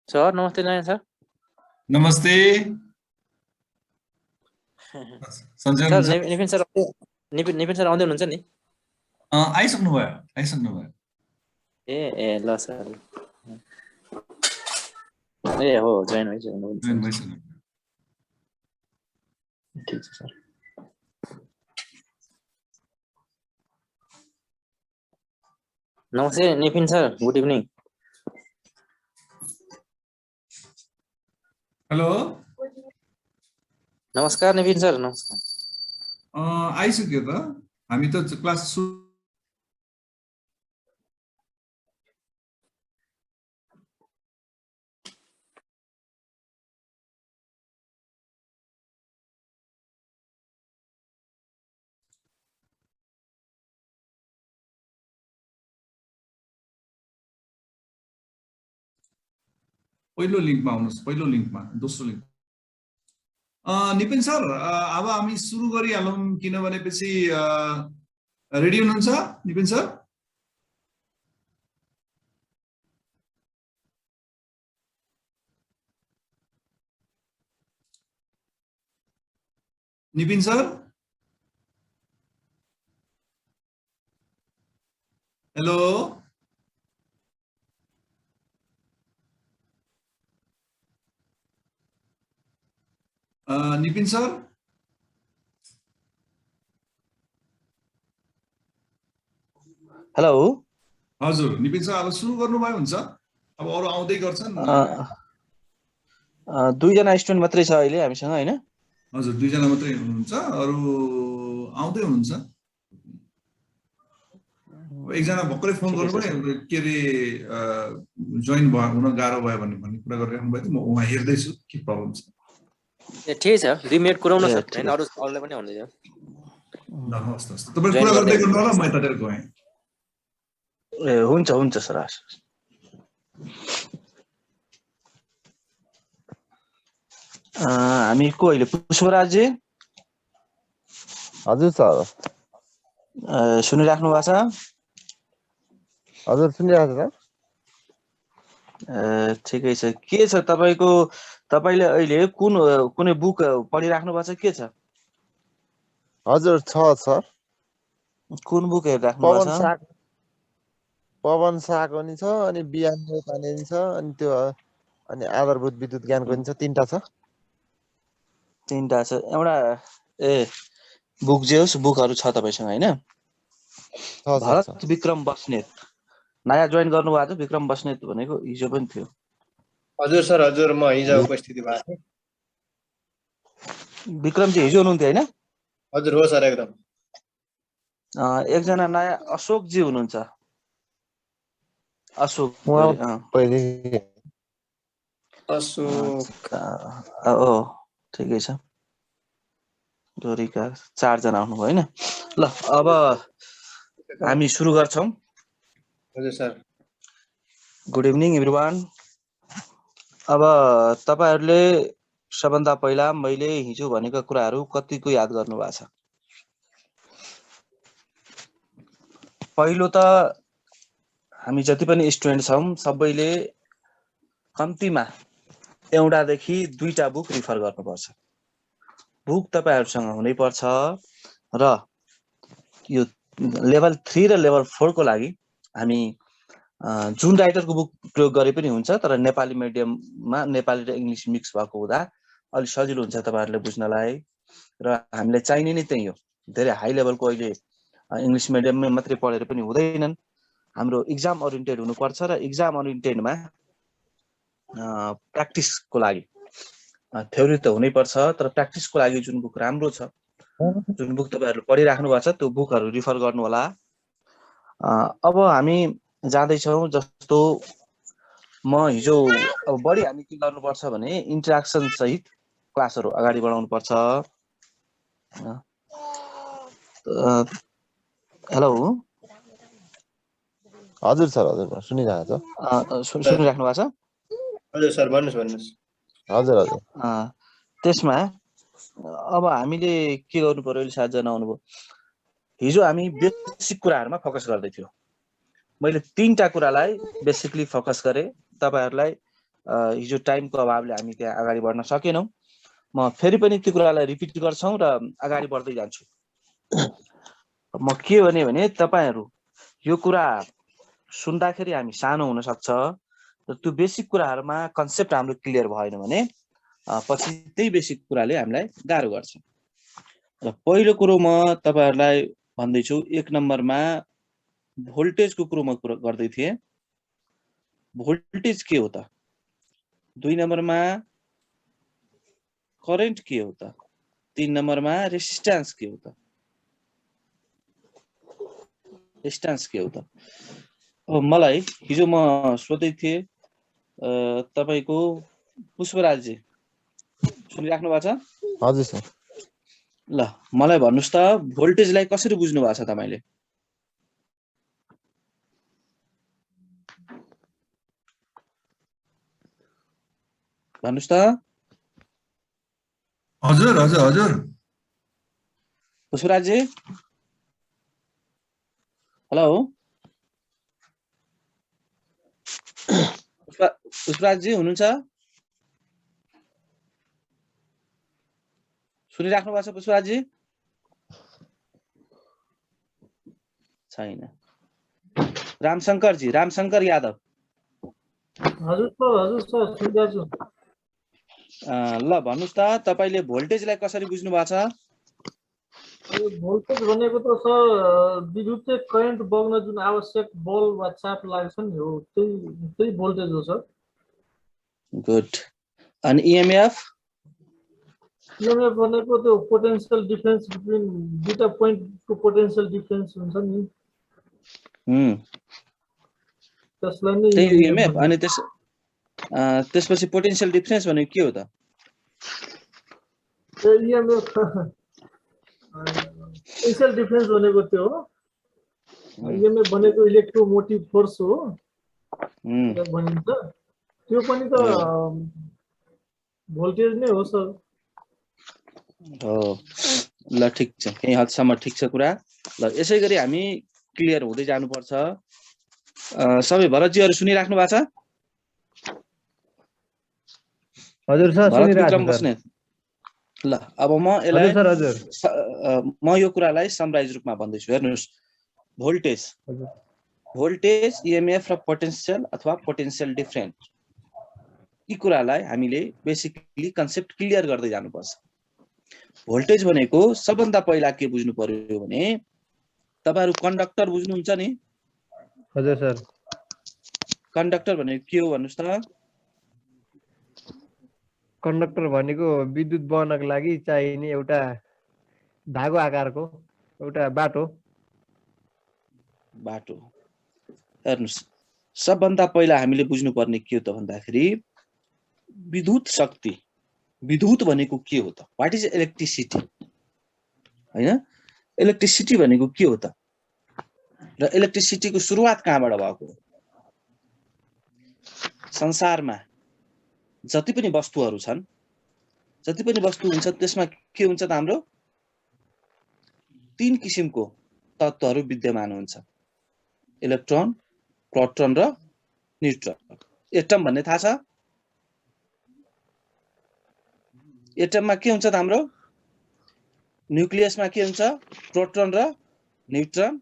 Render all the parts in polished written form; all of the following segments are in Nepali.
सर नमस्ते नारायण सर। नमस्ते सञ्जय सर हुनुहुन्छ? निपिन सर आउँदै हुनुहुन्छ नि? आइसक्नु भयो। ए ल सर। ए हो जोइन भइसक्नु। ठिक छ सर। नमस्ते निपिन सर, गुड इभिनिङ। हेलो नमस्कार निपिन सर, नमस्कार। आइसक्यो त, हामी त क्लास पहिलो लिङ्कमा आउनुहोस्, पहिलो लिङ्कमा, दोस्रो लिङ्क। निपिन सर, अब हामी सुरु गरिहालौँ, किनभनेपछि रेडी हुनुहुन्छ Nipin sir? Nipin sir, hello Nipin sir, hello. हजुर निपिन सर, अब सुरु गर्नुभयो हुन्छ, अब अरू आउँदै गर्छन्। दुईजना स्टुडेन्ट मात्रै छ अहिले हामीसँग, हैन? हजुर, दुईजना मात्रै हुनुहुन्छ, अरू आउँदै हुनुहुन्छ। एकजना भर्खरै फोन गर्नुभयो, के अरे जोइन हुन गाह्रो भयो भन्ने कुरा गरिराख्नु भयो। म उहाँ हेर्दैछु के प्रब्लम छ। ए ठिकै छ, 2 मिनेट कुराउन सर, हैन? अरूलाई पनि भन्दै जाऊ। ल हस् हस्, तपाईं कुरा गर्दै गर्नु होला, म यतातिर गएँ। ए हुन्छ सर। हामी को अहिले पुष्पराज जी? हजुर सर। सुनिराख्नु भएको छ? हजुर सुनिरहेको छ। ठिकै छ। के छ तपाईले अहिले कुनै बुक पढिराख्नु भएको छ? के छ? हजुर छ सर। कुन बुक हेरिराख्नु भएको छ? पवन शाहको नि छ, अनि बिहान पानी नि छ, अनि त्यो अनि आधारभूत विद्युत ज्ञानको नि छ, तीनटा छ। एउटा बुक जे होस्, बुकहरू छ तपाईसँग, हैन? भरत विक्रम बस्नेत नयाँ जोइन गर्नु भएको छ। विक्रम बस्नेत भनेको हिजो पनि थियो। हजुर सर, हजुर म हिजो उपस्थिति भएको थिएँ। विक्रम जी हिजो हुनुहुन्थ्यो, हैन? हजुर हो सर, एकदम। एकजना नयाँ अशोक जी हुनुहुन्छ। अशोक ठिकै छ। दोरीका 4 जना आउनुभयो, हैन? ल अब हामी सुरु गर्छौं। हजुर सर। Good evening everyone. अब तपाईहरुले सबभन्दा पहिला मैले हिजो भनेका कुराहरू कतिको याद गर्नु भएको छ? पहिलो त हामी जति पनि स्टुडेन्ट छौं सबैले कम्तीमा एउटादेखि 2टा बुक रिफर गर्नुपर्छ। बुक तपाईहरुसँग हुनै पर्छ र यो लेभल 3 र लेभल 4 को लागि हामी जुन राइटरको बुक प्रयोग गरे पनि हुन्छ, तर नेपाली मिडियममा नेपाली र इंग्लिश मिक्स भएको हुँदा अलि सजिलो हुन्छ तपाईहरुले बुझ्नलाई। र हामीलाई चाहिने नै त्यही हो। धेरै हाई लेभलको अहिले इंग्लिश मिडियममा मात्रै पढेर पनि हुँदैनन्। हाम्रो एक्जाम ओरिएन्टेड हुनुपर्छ र एक्जाम ओरिएन्टेडमा प्र्याक्टिसको लागि थ्योरी त हुनै पर्छ, तर प्र्याक्टिसको लागि जुन बुक राम्रो छ, जुन बुक तपाईहरुले पढिराख्नु भएको छ, त्यो बुकहरु रिफर गर्नु होला। अब हामी जाँदै छौं। जस्तो म हिजो अब बढी हामी के गर्नुपर्छ भने इन्टरेक्सन सहित क्लासहरु अगाडि बढाउनु पर्छ। हेलो। हजुर सर, हजुर सुनिरहेको छ। सुनिराख्नु भएको छ? हजुर सर, भन्नुस्। हजुर हजुर। त्यसमा अब हामीले के गर्नु पर्यो, अहिले 7 जना आउनुभयो। हिजो हामी बेसिक कुराहरुमा फोकस गर्दै थियौ। मैले 3टा कुरालाई बेसिकली फोकस गरे। तपाईहरुलाई हिजो टाइमको अभावले हामी त्यहाँ अगाडि बढ्न सकेनौँ। म फेरि पनि त्यो कुरालाई रिपिट गर्छौँ र अगाडि बढ्दै जान्छु। म के भने तपाईहरू यो कुरा सुन्दाखेरि हामी सानो हुन सक्छ र त्यो बेसिक कुराहरुमा कन्सेप्ट हाम्रो क्लियर भएन भने पछि त्यही बेसिक कुराले हामीलाई गाह्रो गर्छ। र पहिलो कुरो म तपाईहरुलाई भन्दैछु, 1 नम्बरमा भोल्टेजको कुरो म गर्दै थिएँ। भोल्टेज के हो त? 2 नम्बरमा करेन्ट के हो त? 3 नम्बरमा रेजिस्टेन्स के हो त? रेजिस्टेन्स के हो त? अब मलाई हिजो म सोध्दै थिएँ तपाईको पुष्पराज जी सुनिराख्नु भएको छ? हजुर सर। ल मलाई भन्नुस् त भोल्टेजलाई कसरी बुझ्नु भएको छ तपाईले? भन्नुस् त? हजुर हजुर हजुर पुष्पराज जी, हेलो पुष्पराज जी हुनुहुन्छ? सुनिराख्नु भएको छ पुष्पराज जी? छैन। रामशंकर जी, रामशंकर यादव। हजुर सर सुन्दैछु। ल भन्नुस् त तपाईले भोल्टेजलाई कसरी बुझ्नु भएको छ? भोल्टेज भनेको त सर विद्युतीय करेन्ट बग्न जुन आवश्यक बल वा चाप लाग्छ नि हो, त्यही भोल्टेज हो सर। गुड। अनि ईएमएफ? ईएमएफ भनेको त्यो पोटेन्शियल डिफरेन्स बिट्विन दुईटा पोइन्टको पोटेन्शियल डिफरेन्स हुन्छ नि, त्यसलाई नै त्यही ईएमएफ ईएमएफ। अनि त्यसपछि पोटेन्शियल डिफरेन्स भनेको के हो त? ईएमएफ पोटेन्शियल डिफरेन्स भनेको त्यो हो। ईएमएफ भनेको इलेक्ट्रोमोटिभ फोर्स हो भनिन्छ। त्यो पनि त भोल्टेज नै हो सर। हो, ल ठिक छ, केही हदसम्म ठिक छ कुरा। ल यसै गरी हामी क्लियर हुँदै जानुपर्छ। सबै भरतजीहरु सुनिराख्नु भएको छ? हजुर सर, भरत सुनिरहेको विक्रम छु सर। बस्नेत। ल अब म हजुर यसलाई सर, हजुर। म यो कुरालाई समराइज रूपमा भन्दैछु। हेर्नुस्, भोल्टेज हजुर भोल्टेज, ईएमएफ र पोटेन्शियल अथवा पोटेन्शियल डिफरेन्स, यी कुरालाई हामीले बेसिकली कन्सेप्ट क्लियर गर्दै जानुपर्छ। भोल्टेज भनेको सबभन्दा पहिला के बुझ्नु पर्यो भने तपाईहरु कन्डक्टर बुझ्नुहुन्छ नि? हजुर सर। कन्डक्टर भनेको के हो भन्नुस् त? कन्डक्टर भनेको विद्युत बहनको लागि चाहिने एउटा धागो आकारको एउटा बाटो। हेर्नुस्, सबभन्दा पहिला हामीले बुझ्नुपर्ने के हो त भन्दाखेरि विद्युत शक्ति। विद्युत भनेको के हो त? What is electricity? हैन, इलेक्ट्रिसिटी भनेको के हो त? र इलेक्ट्रिसिटीको सुरुवात कहाँबाट भएको? संसारमा जति पनि वस्तुहरू छन्, जति पनि वस्तु हुन्छ त्यसमा के हुन्छ त? हाम्रो 3 किसिमको तत्त्वहरू विद्यमान हुन्छ, इलेक्ट्रोन, प्रोटोन र न्यूट्रन। एटम भन्ने थाहा छ? एटममा के हुन्छ त हाम्रो? न्यूक्लियसमा के हुन्छ? प्रोटोन र न्यूट्रन।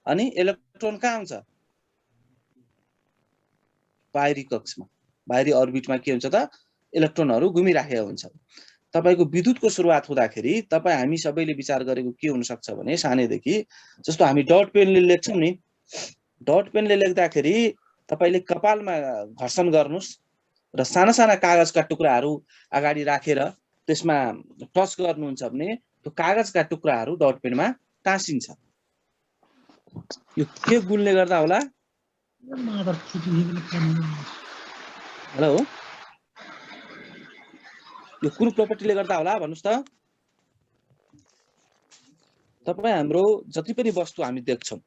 अनि इलेक्ट्रोन कहाँ हुन्छ? बाहिरी कक्षमा, बाहिरी अर्बिटमा के हुन्छ त? इलेक्ट्रोनहरू घुमिराखेको हुन्छ। तपाईको विद्युतको सुरुवात हुँदाखेरि हामी सबैले विचार गरेको के हुन सक्छ भने सानैदेखि जस्तो हामी डट पेनले लेख्छौं नि, डट पेनले लेख्दाखेरि तपाईले कपालमा घर्षण गर्नुस् र साना साना कागजका टुक्राहरू अगाडि राखेर त्यसमा टच गर्नुहुन्छ भने त्यो कागजका टुक्राहरू डट पेनमा टाँसिन्छ। यो के गुणले गर्दा होला? हेलो, यो कुन प्रोपर्टीले गर्दा होला भन्नुस् त? तपाई हाम्रो जति पनि वस्तु हामी देख्छौं,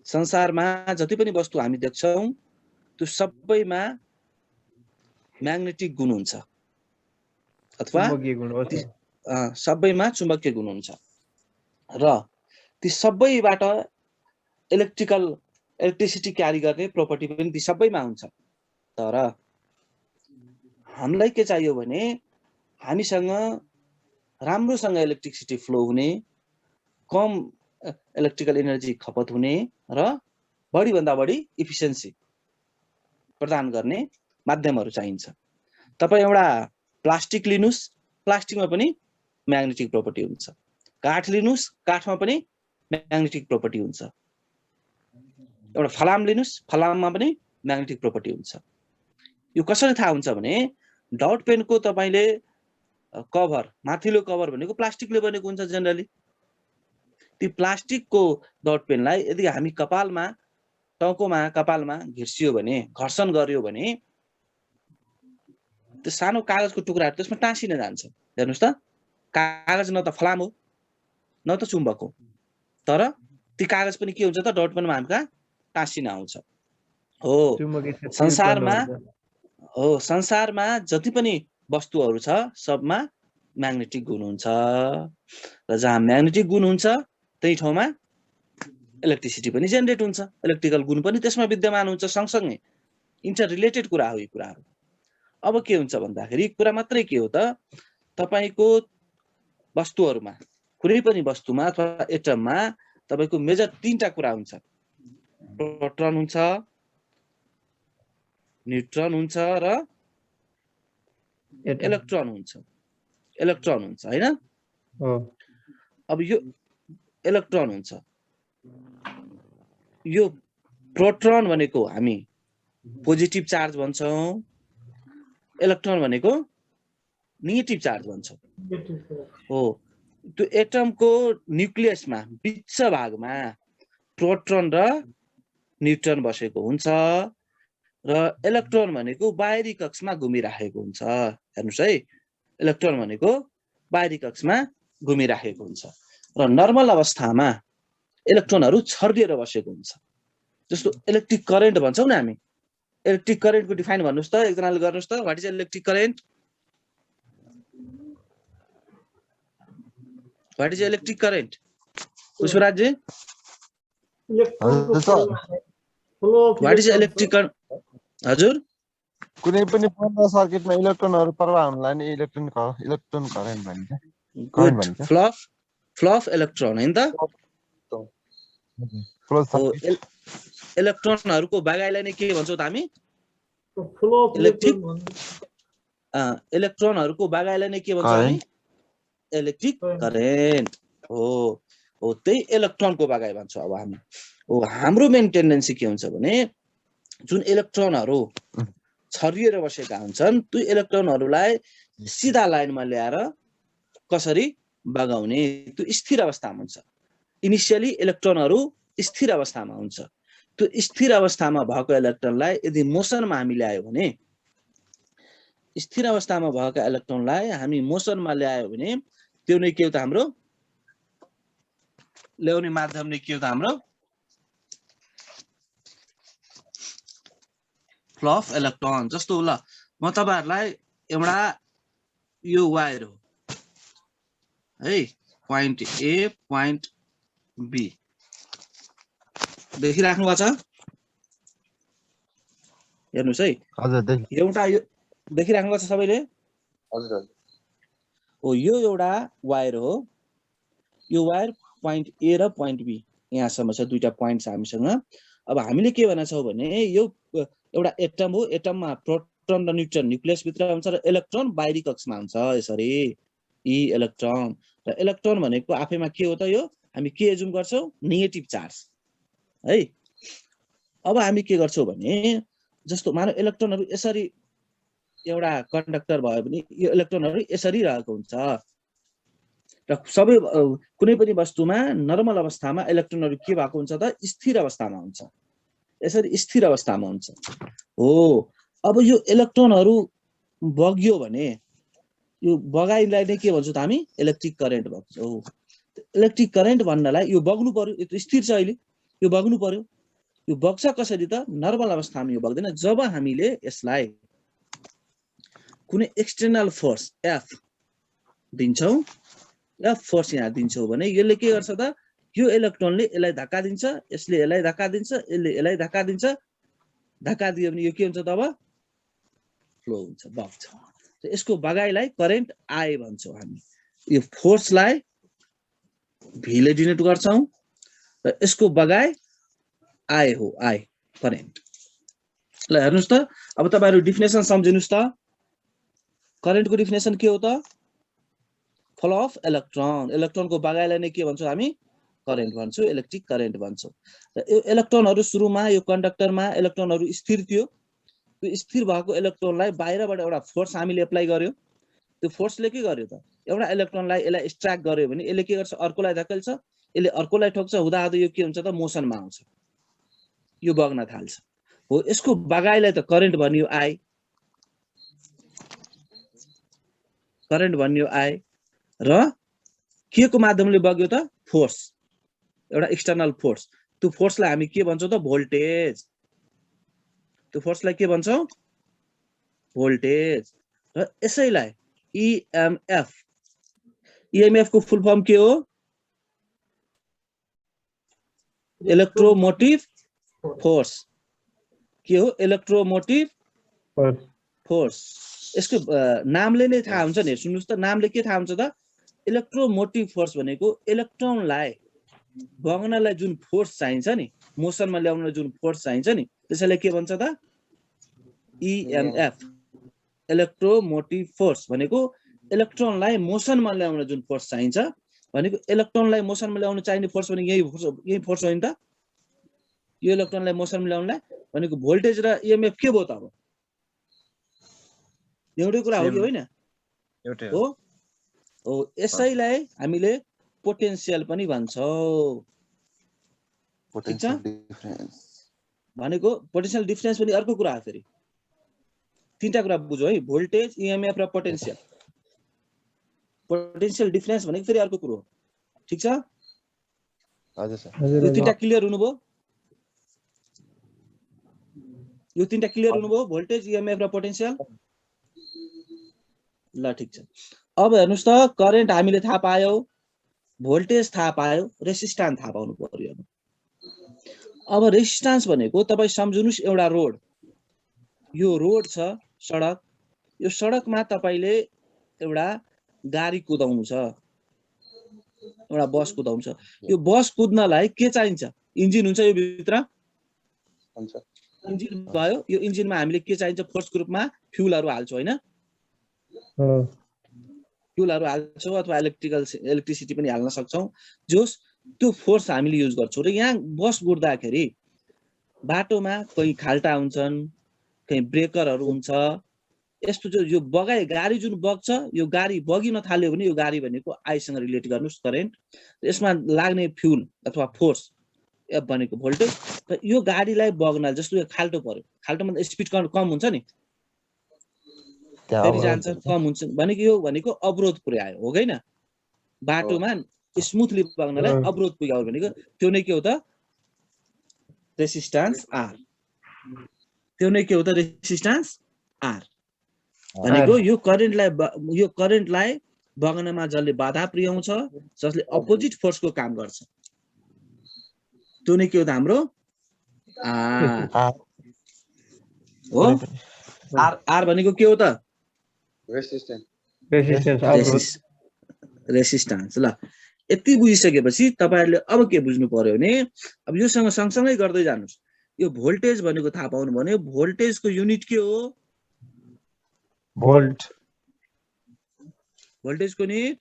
संसारमा जति पनि वस्तु हामी देख्छौं त्यो सबैमा म्याग्नेटिक गुण हुन्छ अथवा चुम्बकीय गुण हो। सबैमा चुम्बकीय गुण हुन्छ र ती सबैबाट इलेक्ट्रिसिटी क्यारी गर्ने प्रोपर्टी पनि ती सबैमा हुन्छ। तर हामीलाई के चाहियो भने हामीसँग राम्रोसँग इलेक्ट्रिसिटी फ्लो हुने, कम इलेक्ट्रिकल एनर्जी खपत हुने र बढीभन्दा बढी इफिसियन्सी प्रदान गर्ने माध्यमहरू चाहिन्छ। तपाईँ एउटा प्लास्टिक लिनुस्, प्लास्टिकमा पनि म्याग्नेटिक प्रोपर्टी हुन्छ। काठ लिनुस्, काठमा पनि म्याग्नेटिक प्रोपर्टी हुन्छ। एउटा फलाम लिनुस्, फलाममा पनि म्याग्नेटिक प्रोपर्टी हुन्छ। यो कसरी थाहा हुन्छ भने डट पेनको तपाईले कभर, माथिल्लो कभर भनेको प्लास्टिकले बनेको हुन्छ जनरली। ती प्लास्टिकको डट पेनलाई यदि हामी कपालमा, टाउकोमा, कपालमा घिर्सियो भने, घर्षण गर्यो भने त्यो सानो कागजको टुक्राहरू त्यसमा टाँसिन जान्छ। हेर्नुस् त, कागज न त फलाम हो न त चुम्बक हो, तर ती कागज पनि के हुन्छ त डट पेनमा हामीका टाँसिन आउँछ। हो, संसारमा जति पनि वस्तुहरू छ सबमा म्याग्नेटिक गुण हुन्छ र जहाँ म्याग्नेटिक गुण हुन्छ त्यही ठाउँमा इलेक्ट्रिसिटी पनि जेनेरेट हुन्छ, इलेक्ट्रिकल गुण पनि त्यसमा विद्यमान हुन्छ। सँगसँगै इन्टर रिलेटेड कुरा हो यी कुराहरू। अब के हुन्छ भन्दाखेरि कुरा मात्रै के हो त, तपाईको वस्तुहरूमा, कुनै पनि वस्तुमा अथवा एटममा तपाईको मेजर 3टा कुरा हुन्छ। प्रोटोन हुन्छ, न्यूट्रन हुन्छ र इलेक्ट्रोन हुन्छ। इलेक्ट्रोन हुन्छ हैन? अब यो इलेक्ट्रोन हुन्छ। यो प्रोटोन भनेको हामी पोजिटिभ चार्ज भन्छौं, इलेक्ट्रोन भनेको नेगेटिभ चार्ज भन्छौं। हो, त्यो एटमको न्यूक्लियसमा बिच भागमा प्रोटोन र न्यूट्रन बसेको हुन्छ र इलेक्ट्रोन भनेको बाहिरी कक्षमा घुमिराखेको हुन्छ। हेर्नुस् है, इलेक्ट्रोन भनेको बाहिरी कक्षमा घुमिराखेको हुन्छ र नर्मल अवस्थामा इलेक्ट्रोनहरू छरिएर बसेको हुन्छ। जस्तो इलेक्ट्रिक करेन्ट भन्छौं न हामी। इलेक्ट्रिक करेन्टको डिफाइन भन्नुस् त, एकजनाले गर्नुस् त, what is electric current? What is electric current? Pushpraj ji, what is electric current? हजुर, कुनै पनि बन्द सर्किटमा इलेक्ट्रोनहरू प्रवाह हुनलाई नि इलेक्ट्रोन करेन्ट भनिन्छ। गुड, फ्लो अफ इलेक्ट्रोन हैन त? इलेक्ट्रोनहरूको बगाइलाई नै के भन्छौं त हामी? इलेक्ट्रोनहरूको बगाइलाई नै के भन्छौं हामी? इलेक्ट्रिक करेन्ट हो। हो, त्यही इलेक्ट्रोनको बगाइ भन्छौं अब हामी। हो, हाम्रो मेन टेन्डेन्सी के हुन्छ भने जुन इलेक्ट्रोनहरू छरिएर बसेका हुन्छन् त्यो इलेक्ट्रोनहरूलाई सिधा लाइनमा ल्याएर कसरी बगाउने, त्यो स्थिर अवस्थामा हुन्छ। इनिशियली इलेक्ट्रोनहरू स्थिर अवस्थामा हुन्छ। त्यो स्थिर अवस्थामा भएको इलेक्ट्रोनलाई यदि मोसनमा हामी ल्यायो भने, स्थिर अवस्थामा भएका इलेक्ट्रोनलाई हामी मोसनमा ल्यायो भने त्यो नै के हो त हाम्रो ल्याउने माध्यम नै के हो त हाम्रो फ्लो अफ इलेक्ट्रोन। जस्तो ल म तपाईहरुलाई एउटा यो वायर हो है, पोइन्ट ए पोइन्ट बी देखिराख्नु भएको छ? हेर्नुस् है, एउटा यो देखिराख्नु भएको छ सबैले? हजुर हजुर। हो, यो एउटा वायर हो। यो वायर पोइन्ट ए र पोइन्ट बी यहाँसम्म छ, दुईटा पोइन्ट छ हामीसँग। अब हामीले के भन्न छौं भने यो एउटा एटम हो, एटममा प्रोटोन र न्यूट्रन न्यूक्लियस भित्र हुन्छ र इलेक्ट्रोन बाहिरी कक्षमा हुन्छ। यसरी ई इलेक्ट्रोन र इलेक्ट्रोन भनेको आफैमा के हो त? यो हामी के एजुम गर्छौं? नेगेटिभ चार्ज है। अब हामी के गर्छौं भने जस्तो मानव इलेक्ट्रोनहरू यसरी एउटा कन्डक्टर भयो भने यो इलेक्ट्रोनहरू यसरी रहेको हुन्छ र सबै कुनै पनि वस्तुमा नर्मल अवस्थामा इलेक्ट्रोनहरू के भएको हुन्छ त? स्थिर अवस्थामा हुन्छ। यसरी स्थिर अवस्थामा हुन्छ। हो, अब यो इलेक्ट्रोनहरू बग्यो भने यो बगाइलाई नै के भन्छौं त हामी? इलेक्ट्रिक करेन्ट भन्छौं। इलेक्ट्रिक करेन्ट भन्नलाई यो बग्नु पर्यो, यो त स्थिर छ अहिले, यो बग्नु पर्यो। यो बग्छ कसरी त? नर्मल अवस्थामा यो बग्दैन। जब हामीले यसलाई कुनै एक्सटर्नल फोर्स एफ दिन्छौं, एफ फोर्स यहाँ दिन्छौं भने यसले के गर्छ त? यो इलेक्ट्रोनले यसलाई धक्का दिन्छ, यसले यसलाई धक्का दिन्छ, यसले यसलाई धक्का दिन्छ। धक्का दियो भने यो के हुन्छ त? अब फ्लो हुन्छ, बग्छ। यसको बगाइलाई करेन्ट आई भन्छौँ हामी। यो फोर्सलाई भी ले डिनोट गर्छौँ र यसको बगाइ आई हो, आई करेन्ट। ल हेर्नुस् त, अब तपाईहरु डिफिनेसन सम्झिनुस् त। करेन्टको डिफिनेसन के हो त? Flow of electron. इलेक्ट्रोनको बगाइलाई नै के भन्छौँ हामी? करेन्ट भन्छौँ, इलेक्ट्रिक करेन्ट भन्छौँ। र यो इलेक्ट्रोनहरु सुरुमा यो कन्डक्टरमा इलेक्ट्रोनहरु स्थिर थियो। त्यो स्थिर भएको इलेक्ट्रोनलाई बाहिरबाट एउटा फोर्स हामीले एप्लाई गर्यो। त्यो फोर्सले के गर्यो त? एउटा इलेक्ट्रोनलाई यसलाई एक्सट्र्याक्ट गर्यो भने यसले के गर्छ? अर्कोलाई धकेल्छ, यसले अर्कोलाई ठोक्छ, हुँदाहुँदै यो के हुन्छ त? मोसनमा आउँछ, यो बग्न थाल्छ। हो, यसको बगाइलाई त करेन्ट भनियो आई, करेन्ट भनियो आई। र के को माध्यमले बग्यो त? फोर्स, एउटा एक्सटर्नल फोर्स। त्यो फोर्सलाई हामी के भन्छौँ त? भोल्टेज। त्यो फोर्सलाई के भन्छौँ? भोल्टेज। र यसैलाई इएमएफ, इएमएफ को फुल फर्म के हो? इलेक्ट्रोमोटिभ फोर्स। के हो? इलेक्ट्रोमोटिभ फोर्स। यसको नामले नै थाहा हुन्छ नि, सुन्नुस् त, नामले के थाहा हुन्छ त? इलेक्ट्रोमोटिभ फोर्स भनेको इलेक्ट्रोनलाई बग्नलाई जुन फोर्स चाहिन्छ नि, मोसनमा ल्याउनलाई जुन फोर्स चाहिन्छ नि, त्यसैले के भन्छ त? इएमएफ, इलेक्ट्रोमोटिभ फोर्स भनेको इलेक्ट्रोनलाई मोसनमा ल्याउन जुन फोर्स चाहिन्छ भनेको, इलेक्ट्रोनलाई मोसनमा ल्याउन चाहिने फोर्स भनेको यही फोर्स हो नि त। यो इलेक्ट्रोनलाई मोसनमा ल्याउनलाई भनेको भोल्टेज र इएमएफ के भयो त? अब एउटै कुरा हो कि होइन? एउटै हो। हो, यसैलाई हामीले पोटेन्शियल पनि भन्छौँ। ठिक छ? भनेको पोटेन्शियल डिफरेन्स पनि अर्को कुरा हो। फेरि तीनटा कुरा बुझ्यो है, भोल्टेज, इएमएफ र पोटेन्शियल। पोटेन्शियल डिफरेन्स भनेको फेरि अर्को कुरो हो। ठिक छ? हजुर सर। यो तीनटा क्लियर हुनुभयो? यो तीनटा क्लियर हुनुभयो? भोल्टेज, इएमएफ र पोटेन्शियल। ल ठिक छ। अब हेर्नुस् त, करेन्ट हामीले थाहा पायौ, भोल्टेज थाहा पायौ, रेसिस्टेन्स थाहा पाउनु पर्यो। अब रेसिस्टेन्स भनेको तपाई सम्झनुस् एउटा रोड। यो रोड छ, सडक। यो सडकमा तपाईले एउटा गाडी कुदाउनु छ, एउटा बस कुदाउनु छ। यो बस कुद्नलाई के चाहिन्छ? इन्जिन हुन्छ यो भित्र, इन्जिन भयो। यो इन्जिनमा हामीले के चाहिन्छ? फोर्सको रूपमा फ्युलहरु हाल्छौं हैन? फ्युलहरु हाल्छौं अथवा इलेक्ट्रिसिटी पनि हाल्न सक्छौं। जोस त्यो फोर्स हामीले युज गर्छौं। र यहाँ बस गुड्दाखेरि बाटोमा कहीं खाल्टा हुन्छन्, कहीं ब्रेकरहरु हुन्छ। यस्तो जो यो बगाई गाडी जुन बग्छ, यो गाडी बगिन थाल्यो भने यो गाडी भनेको आईसँग रिलेट गर्नुस् करेन्ट। यसमा लाग्ने फ्युल अथवा फोर्स एफ भनेको भोल्टेज। र यो गाडीलाई बग्न जस्तो यो खाल्टो पर्यो, खाल्टोमा स्पिड कम हुन्छ नि, फेरि जान्छ, कम हुन्छ भनेको यो भनेको अवरोध पुर्यायो हो हैन? बाटोमा स्मुथली बग्नलाई अवरोध पुर्यायो भनेको त्यो नै के हो त? Resistance R. त्यो नै के हो त? रेसिस्टेन्स आर भनेको यो करेन्टलाई बग्नमा जसले बाधा पुर्याउँछ, जसले अपोजिट फोर्सको काम गर्छ, त्यो नै के हो त? हाम्रो आर हो। आर भनेको के हो त? रेसिस्टेन्स। ल यति बुझिसकेपछि तपाईहरुले अब के बुझ्नु पर्यो भने, अब योसँग सँगसँगै गर्दै जानुस्। यो भोल्टेज भनेको थाहा पाउनु भने भोल्टेजको युनिट के हो? भोल्ट। भोल्टेजको युनिट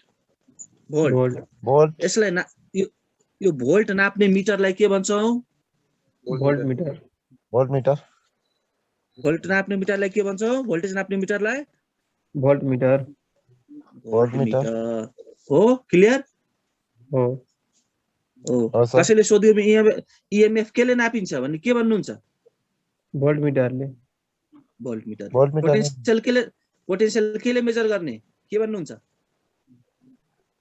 भोल्ट। भोल्ट। यसलाई यो भोल्ट नाप्ने मिटरलाई के भन्छौं? Volt meter. Volt meter. Volt नाप्ने मिटरलाई के भन्छौं? भोल्टेज नाप्ने मिटरलाई भोल्ट मिटर। भोल्ट मिटर हो। क्लियर हो। कसैले सोध्यो भने इएमएफ केले नापिन्छ भने के भन्नुहुन्छ? भोल्ट मिटरले। Volt meter. Volt meter. Potential केले मेजर गर्ने के भन्नुहुन्छ?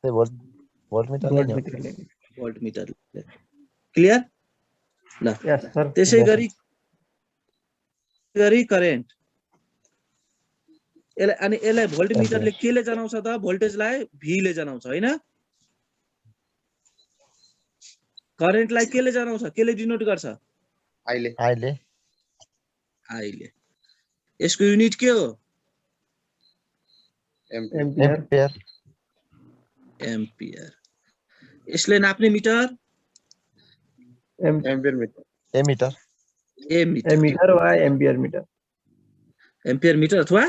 भोल्ट मिटरले। भोल्ट मिटरले। क्लियर? ल यस सर। त्यसै गरी करेन्ट अनि यसलाई भोल्ट मिटरले केले जनाउँछ त? भोल्टेजलाई भी ले जनाउँछ हैन? करेन्टलाई केले जनाउँछ? केले डिनोट गर्छ? आईले। यसको युनिट के हो? Ampere ampere ampere. यसले नाप्ने मिटर एमिटर एमिटर एमिटर वा एम्पियर मिटर एम्पियर मिटर अथवा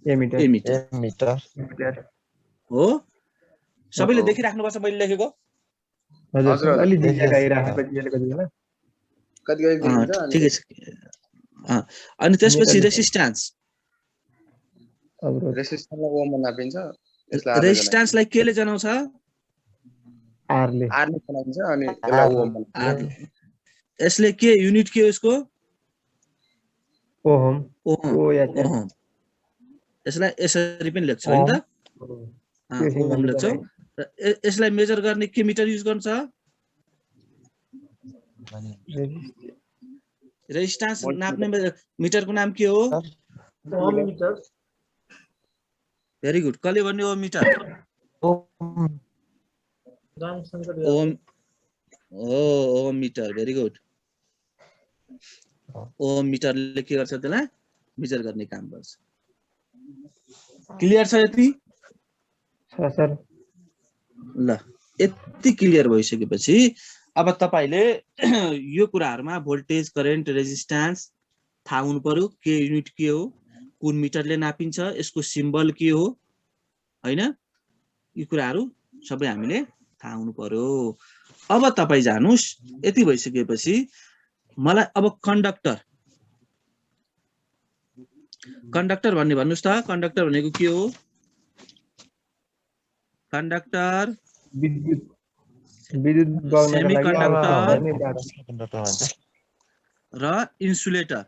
एमिटर एमिटर एम्पियर हो। सबैले देखिराख्नुपर्छ मैले लेखेको। हजुर सर अलि देखिएको झिक्झ्याक छ। आइराखेको कति बेला ठिकै छ। अनि त्यसपछि रेसिस्टेन्स अवरोध रेसिस्टेन्सलाई केले जनाउँछ? आरले यसले के युनिट के यसको? Ohm ohm. ओ या ओहम। यसलाई यसरी पनि लेख्छ हैन त? ओहम लेख्छौ। यसलाई मेजर गर्ने के मिटर युज गर्छ? रेजिस्टेन्स नाप्ने मिटरको नाम के हो? Ohm meter. Very good. कसले भन्ने ओम मिटर? रामशंकर ओम हो, ohm meter. Very good. Ohm मिटरले के गर्छ? त्यसलाई मेजर गर्ने काम गर्छ। क्लियर छ यति? सर ल, यति क्लियर भइसकेपछि अब तपाईले यो कुराहरुमा भोल्टेज, करेन्ट, रेजिस्टेन्स थाहा हुनु पर्यो। के युनिट के हो, कुन मिटरले नापिन्छ, यसको सिम्बल के हो हैन, यी कुराहरु सबै हामीले थाहा हुनु पर्यो। अब तपाई जानुस्। यति भइसकेपछि मलाई अब कन्डक्टर भन्ने भन्नुस् त। कन्डक्टर भनेको के हो? कन्डक्टर विद्युत बग्नका लागि सेमिकन्डक्टर र इन्सुलेटर।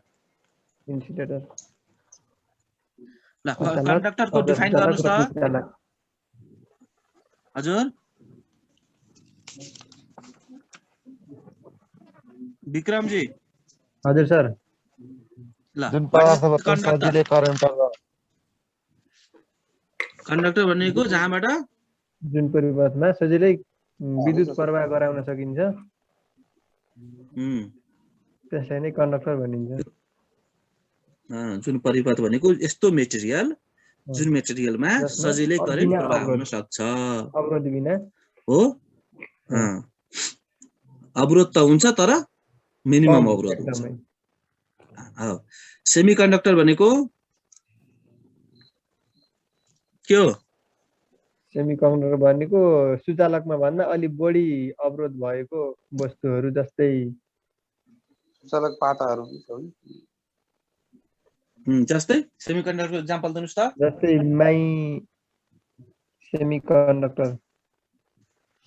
ल, कन्डक्टरको डिफाइन गर्नुस् त। हजुर विक्रम जी। हजुर सर। ल, जुन पदार्थबाट सजिलै करेन्ट कन्डक्टर भनेको जहाँबाट जुन परिपथमा सजिलै विद्युत प्रवाह गराउन सकिन्छ त्यसलाई नै कन्डक्टर भनिन्छ। जुन परिपथ भनेको यस्तो मेटेरियल जुन मेटेरियलमा सजिलै करेन्ट प्रवाह हुन सक्छ। अवरोध बिना हो। अवरोध त हुन्छ तर मिनिमम अवरोध हुन्छ। सेमिकन्डक्टर भनेको के हो? सेमिकन्डक्टर भनेको सुचालकमा भन्दा अलि बढी अवरोध भएको वस्तुहरू जस्तै सुचालक पाताहरू जस्तै सेमिकन्डक्टरको एक्जाम्पल दिनुस् त। जस्तै माइ सेमिकन्डक्टर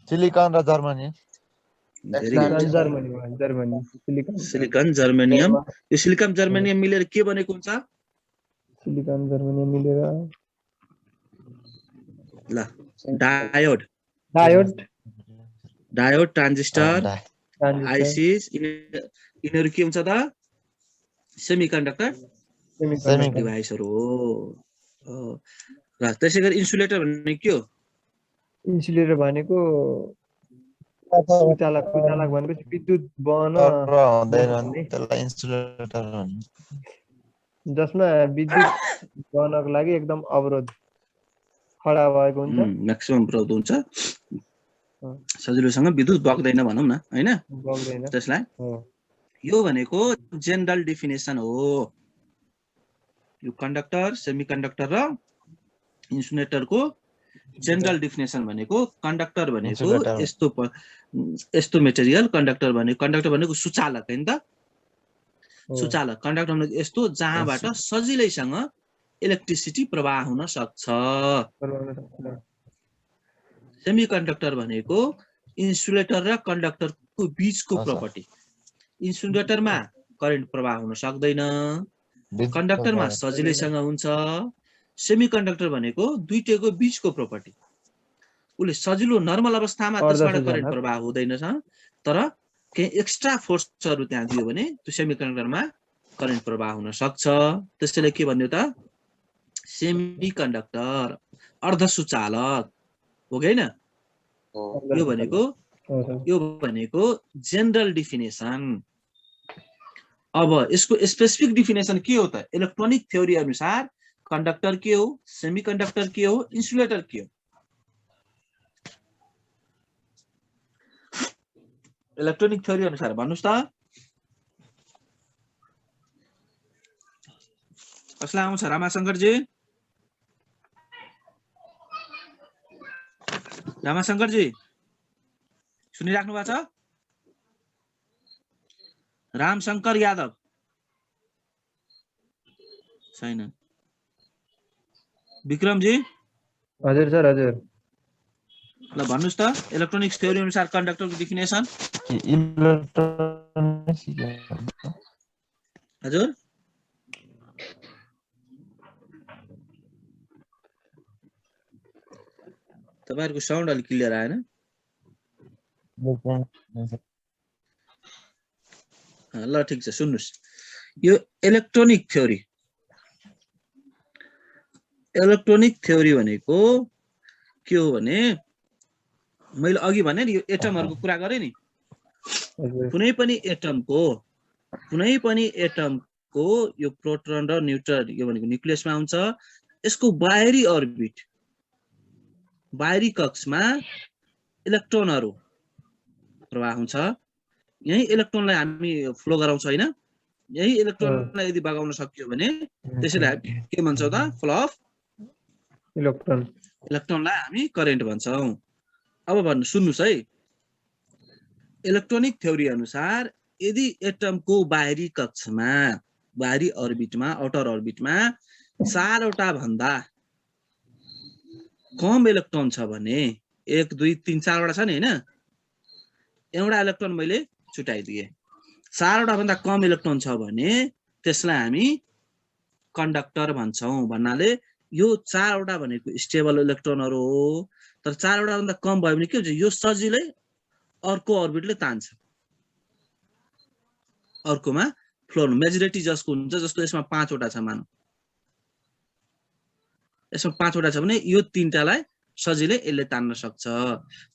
सिलिकन र जर्मनी। Silicon germanium. यो सिलिकन जर्मेनियम मिलेर के बनेको हुन्छ? सिलिकन जर्मेनियम मिलेर ल, डायोड ट्रान्जिस्टर आइसिस यिनीहरू के हुन्छ त? सेमिकन्डक्टर डिभाइसहरू हो। र त्यसैगरी इन्सुलेटर भन्ने के हो? इन्सुलेटर भनेको सुचालक भनेको विद्युत वहन जसमा विद्युत वहनको लागि एकदम अवरोध खडा भएको हुन्छ। म्याक्सिमम अवरोध हुन्छ। सजिलोसँग विद्युत बग्दैन भनौँ न हैन? बग्दैन त्यसलाई। यो भनेको जेनरल डेफिनेसन हो। यो कन्डक्टर, सेमिकन्डक्टर र इन्सुलेटरको जेनरल डेफिनेसन भनेको कन्डक्टर भनेको यस्तो मेटेरियल। कन्डक्टर भनेको सुचालक हैन त? सुचालक। कन्डक्टर भनेको यस्तो जहाँबाट सजिलैसँग इलेक्ट्रिसिटी प्रवाह हुन सक्छ। सेमिकन्डक्टर भनेको इन्सुलेटर र कन्डक्टरको बीचको प्रपर्टी। इन्सुलेटरमा करेन्ट प्रवाह हुन सक्दैन, कन्डक्टरमा सजिलैसँग हुन्छ। सेमिकन्डक्टर भनेको दुईटैको बीचको प्रपर्टी। उसले सजिलो नर्मल अवस्थामा त्यसबाट करेन्ट प्रवाह हुँदैन, तर केही एक्स्ट्रा फोर्सहरू त्यहाँ दियो भने त्यो सेमिकन्डक्टरमा करेन्ट प्रवाह हुन सक्छ। त्यसैले के भन्यो त? सेमिकन्डक्टर, अर्धसुचालक हो कि हैन? यो भनेको जेनरल डिफिनेसन। अब यसको स्पेसिफिक डिफिनेसन के हो त? इलेक्ट्रोनिक थ्योरी अनुसार कंडक्टर के हो, सेमीकंडक्टर के हो, इन्सुलेटर के हो? इलेक्ट्रोनिक थ्योरी अनुसार भन्नुस् त कसलाई आउँछ? रामाशंकरजी, रामाशंकरजी सुनिराख्नु भएको छ? रामशंकर यादव छैन। विक्रमजी हजुर सर हजुर। ल भन्नुस् त इलेक्ट्रोनिक्स थ्योरी अनुसार कंडक्टरको डेफिनेसन। हजुर तपाईहरुको साउन्ड अलि क्लियर आएन। ल ठीक छ, सुन्नुस्। यो इलेक्ट्रोनिक थ्योरी भनेको के हो भने मैले अघि भने नि यो एटमहरुको कुरा गरे नि। कुनै पनि एटमको यो प्रोटोन र न्यूट्रन यो भनेको न्यूक्लियसमा हुन्छ। यसको बाहिरी अर्बिट, बाहिरी कक्षमा इलेक्ट्रोनहरु प्रवाह हुन्छ। यही इलेक्ट्रोनलाई हामी फ्लो गराउँछ हैन? यही इलेक्ट्रोनलाई यदि बगाउन सकियो भने त्यसैलाई के भन्छौं त? फ्लो अफ इलेक्ट्रोनलाई हामी करेन्ट भन्छौं। अब भन्नु सुन्नुस् है, इलेक्ट्रोनिक थ्योरी अनुसार यदि एटमको बाहिरी कक्षमा, बाहिरी अर्बिटमा, आउटर अर्बिटमा 4 वटा भन्दा कम इलेक्ट्रोन छ भने, 1 2 3 4 वटा छ नि हैन? एउटा इलेक्ट्रोन मैले छुटाइदिए, 4 वटा भन्दा कम इलेक्ट्रोन छ भने त्यसलाई हामी कंडक्टर भन्छौं। भन्नाले यो 4 वटा भनेको स्टेबल इलेक्ट्रोनहरु हो। तर 4 वटा भन्दा कम भयो भने के हुन्छ? यो सजिलै अर्को अर्बिटले तान्छ, अर्कोमा फ्लो मेजोरिटी जसको हुन्छ। जस्तो यसमा 5 वटा छ मानौ, यसमा 5 वटा छ भने यो 3टालाई सजिलै यसले तान्न सक्छ।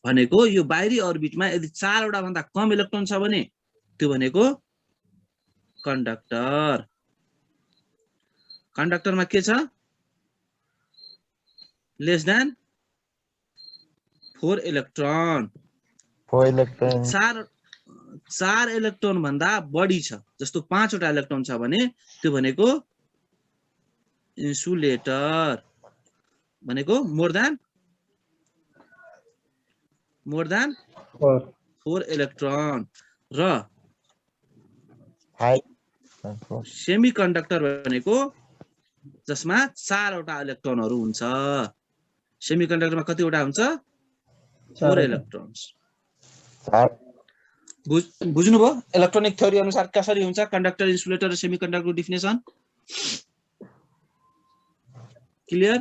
भनेको यो बाहिरी अर्बिटमा यदि 4 वटा भन्दा कम इलेक्ट्रोन छ भने त्यो भनेको कंडक्टर। कंडक्टरमा के छ? Less than 4 electron. 4 इलेक्ट्रोन भन्दा बढी छ, जस्तो 5 वटा इलेक्ट्रोन छ भने त्यो भनेको इन्सुलेटर। भनेको मोर देन 4 इलेक्ट्रोन। र सेमीकंडक्टर भनेको जसमा 4 वटा इलेक्ट्रोनहरु हुन्छ। सेमीकंडक्टरमा कति वटा हुन्छ? 4 इलेक्ट्रोन्स। बुझ्नुभयो इलेक्ट्रोनिक थ्योरी अनुसार कसरी हुन्छ कंडक्टर, इन्सुलेटर र सेमीकंडक्टरको डेफिनेसन? क्लियर?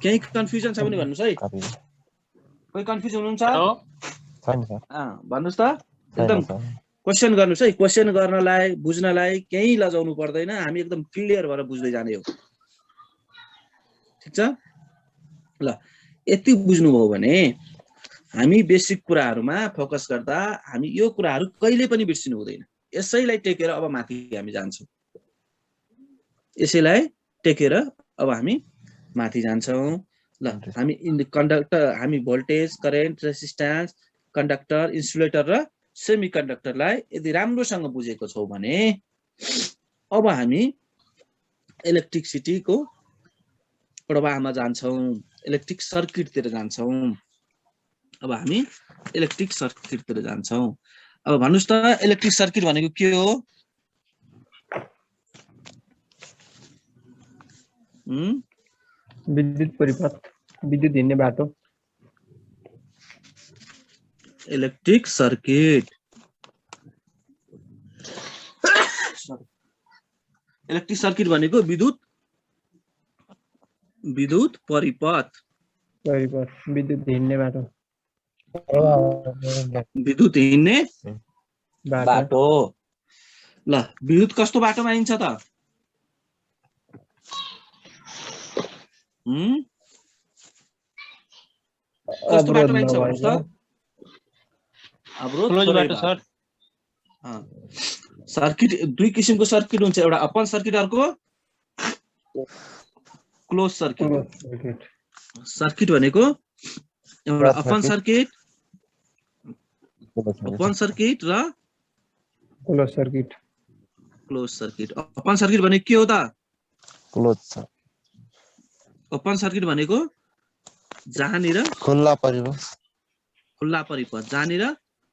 केही कन्फ्युजन छ भने भन्नुस् है। कोही कन्फ्युज हुनुहुन्छ? भन्नुस् त। एकदम क्वेशन गर्नुस् है। क्वेशन गर्नलाई, बुझ्नलाई केही लजाउनु पर्दैन। हामी एकदम क्लियर भएर बुझ्दै जाने हो। ठीक छ? ल यति बुझ्नुभयो भने हामी बेसिक कुराहरुमा फोकस गर्दा हामी यो कुराहरु कहिले पनि बिर्सिनु हुँदैन। यसैलाई टेकेर अब माथि हामी जान्छौं। यसैलाई टेकेर अब हामी माथि जान्छौं। ल हामी कंडक्टर, हामी voltage, current, resistance, conductor, insulator र सेमीकंडक्टरलाई यदि राम्रोसँग बुझेको छौं भने अब हामी इलेक्ट्रिसिटीको प्रवाहमा जान्छौं, इलेक्ट्रिक सर्किटतिर जान्छौं। अब हामी इलेक्ट्रिक सर्किटतिर जान्छौं। अब भन्नुस् त इलेक्ट्रिक सर्किट भनेको के हो? विद्युत परिपथ, विद्युत हिँड्ने बाटो। इलेक्ट्रिक सर्किट, इलेक्ट्रिक सर्किट भनेको विद्युत परिपथ, विद्युत हिँड्ने बाटो, विद्युत हिँड्ने बाटो। ल विद्युत कस्तो बाटोमा हिँड्छ त? कस्तो बाटोमा हिँड्छ भन्नुस् त? अवरोध बाटो सर। सर्किट दुई किसिमको सर्किट हुन्छ, एउटा ओपन सर्किट अर्को क्लोज सर्किट। सर्किट भनेको एउटा ओपन सर्किट र close circuit. Close circuit. Open circuit भनेको के हो त? क्लोज छ, ओपन सर्किट भनेको जहाँनिर खुल्ला परिपथ, खुल्ला परिपथ, जहाँनिर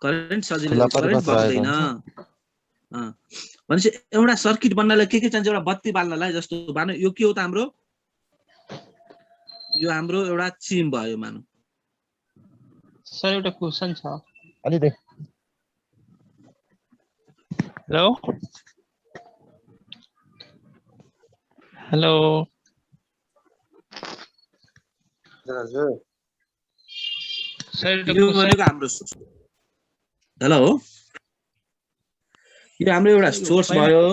करेन्ट सजिलै खुल्ला करेन्ट परिपथ रहेको बग्दैन। हुन्छ। भनेपछि एउटा सर्किट बन्नलाई के चाहिन्छ? एउटा बत्ती बाल्नलाई, जस्तो मानौ यो के हो त हाम्रो? यो हाम्रो एउटा चिम भयो मानौ। सर एउटा क्वेसन छ। अलि देख हेलो हेलो हजुर सर एउटा यो क्वेसन। भनेको हाम्रो हेलो यो हाम्रो एउटा सोर्स भयो।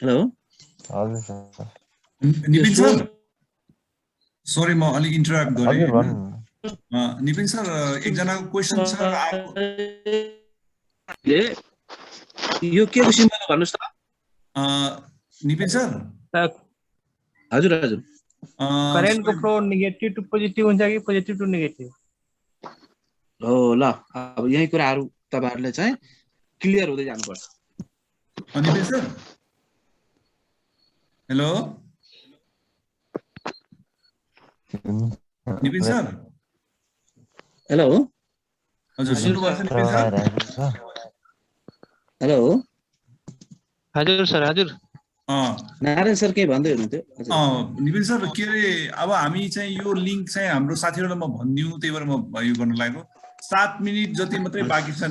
हेलो हजुर सर। निपिन सर सरी म अलि इन्टरप्ट गरेँ। हजुर भन्नु। निपिन सर एकजनाको क्वेसन छ। यो के को सिम्बल हो भन्नुस् त? निपिन सर हजुर हजुर करेन्ट को फ्लो नेगेटिभ टु पोजिटिभ हुन्छ कि पोजिटिभ टु नेगेटिभ? हो ल, अब यही कुराहरू तपाईहरुले चाहिँ क्लियर हुँदै जानुपर्छ। निपिन sir hello Nipin sir hello हजुर सुन्नुभएको छ निपिन सर? हेलो हजुर सर हजुर। नारायण सर के भन्दै हुनुहुन्थ्यो? निपिन सर के अरे अब हामी चाहिँ यो लिङ्क चाहिँ हाम्रो साथीहरूलाई म भनिदिउँ, त्यही भएर म यो गर्नु लागेको। 7 मिनट जति मात्रै बाँकी छ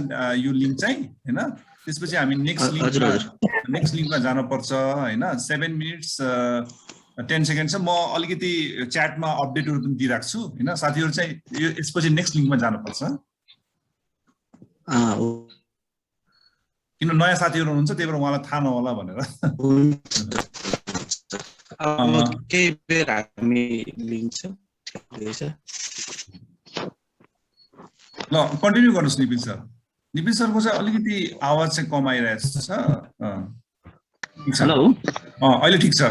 यो लिङ्क चाहिँ, हैन? त्यसपछि हामी नेक्स्ट लिङ्कमा जानुपर्छ, हैन? 7 मिनट्स 10 सेकेन्ड छ। म अलिकति च्याटमा अपडेटहरू पनि दिइराख्छु, हैन? साथीहरू चाहिँ यो यसपछि नेक्स्ट लिङ्कमा जानुपर्छ। किन नयाँ साथीहरू हुनुहुन्छ, त्यही भएर उहाँलाई थाहा नहोला भनेर। केही बेर हामी लिन्छ। ल कन्टिन्यू गर्नुहोस् निपिन सर। निपिन सरको चाहिँ अलिकति आवाज चाहिँ कम आइरहेको छ। हेलो अहिले ठिक छ।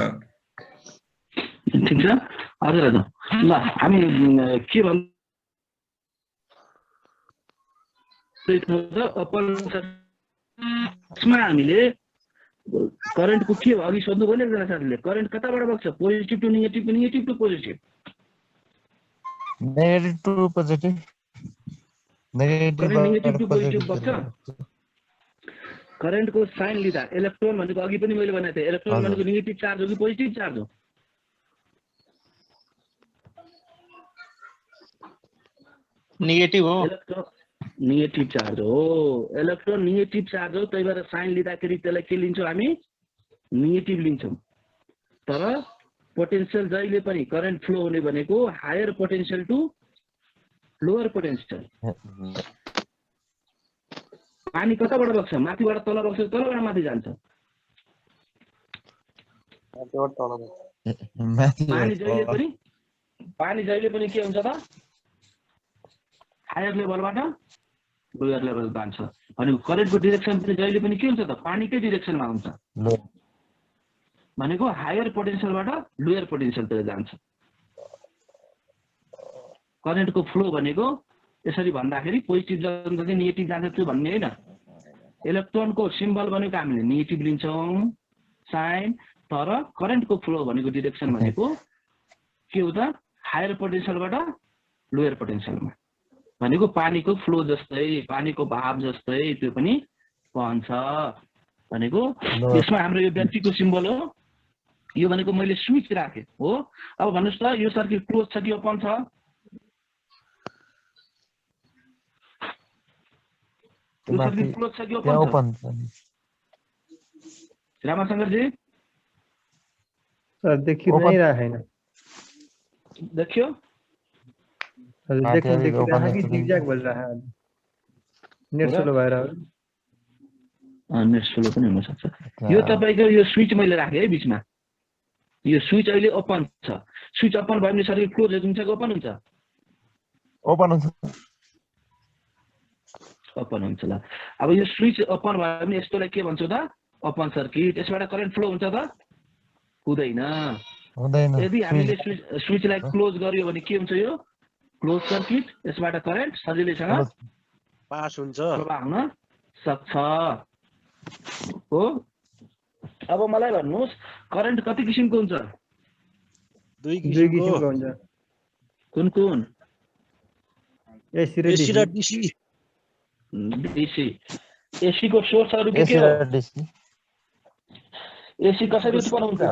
ठिक छ। हजुर हजुर ल हामी के भन्दै ओपन सर्किटमा हामीले करेन्टको के हो अघि सोध्नु भयो एकजना साथीले, करेन्ट कताबाट बग्छ? Positive to negative, negative to positive. Negative to positive, negative to positive बग्छ। करेन्टको साइन लिँदा इलेक्ट्रोन भनेको अघि पनि मैले भनेको थिएँ, इलेक्ट्रोन भनेको नेगेटिभ चार्ज हो कि पोजिटिभ चार्ज हो? नेगेटिभ हो। नेगेटिभ चार्ज हो। इलेक्ट्रोन नेगेटिभ चार्ज हो, त्यही भएर साइन लिँदाखेरि त्यसलाई के लिन्छौँ हामी? नेगेटिभ लिन्छौँ। तर पोटेन्सियल जहिले पनि करेन्ट फ्लो हुने भनेको higher potential to lower potential. पानी कताबाट बग्छ? माथिबाट तल बग्छ, तलबाट माथि जान्छ। पानी जहिले पनि के हुन्छ त? हायर लेभलबाट लोयर लेभल जान्छ। भनेको करेन्टको डिरेक्सन पनि जहिले पनि के हुन्छ त? पानीकै डिरेक्सनमा हुन्छ। भनेको हायर पोटेन्सियलबाट लोयर पोटेन्सियलतिर जान्छ। करेन्टको फ्लो भनेको यसरी भन्दाखेरि पोजिटिभ जान्छ कि नेगेटिभ जान्छ त्यो भन्ने होइन। इलेक्ट्रोनको सिम्बल भनेको हामीले नेगेटिभ लिन्छौँ साइन, तर करेन्टको फ्लो भनेको डिरेक्सन भनेको के हो त? हायर पोटेन्सियलबाट लोयर पोटेन्सियलमा। भनेको पानीको फ्लो जस्तै, पानीको भाव जस्तै त्यो पनि बन्छ। भनेको यसमा हाम्रो यो ब्याट्रीको सिम्बल हो। यो भनेको मैले स्विच राखेँ हो। अब भन्नुहोस् त यो सर्किट क्लोज छ कि ओपन छ? यो सर्किट क्लोज छ कि ओपन छ? रामाशंकरजी देखियो नहीं रहा है ना? देखियो देख रहा है कि जिगजैग बोल रहा है। नेट स्लो भएर नेट स्लो पनि हुन सक्छ। यो तपाईको यो स्विच मैले राखेँ है बीचमा। यो स्विच अहिले ओपन छ। स्विच ओपन भयो भने सर्किट क्लोज हुन्छ कि ओपन हुन्छ? ओपन हुन्छ। ओपन हुन्छ ल। अब यो स्विच ओपन भयो भने यस्तोलाई के भन्छौ त? Open circuit. यसबाट करेन्ट फ्लो हुन्छ त? हुँदैन। हुँदैन यदि हामीले स्विचलाई क्लोज गर्यो भने के हुन्छ? यो क्लोज सर्किट। यसबाट करेन्ट सजिलैसँग पास हुन्छ। प्रवाह हुन सक्छ हो। अब मलाई भन्नुहोस् करेन्ट कति किसिमको हुन्छ? दुई दुई किसिमको किसिमको हुन्छ, कुन कुन? एसी र एसी डिसी। र डिसी। डिसी। एसी को सोर्सहरू के एसी हो? र डिसी एसी कसरी उत्पन्न हुन्छ?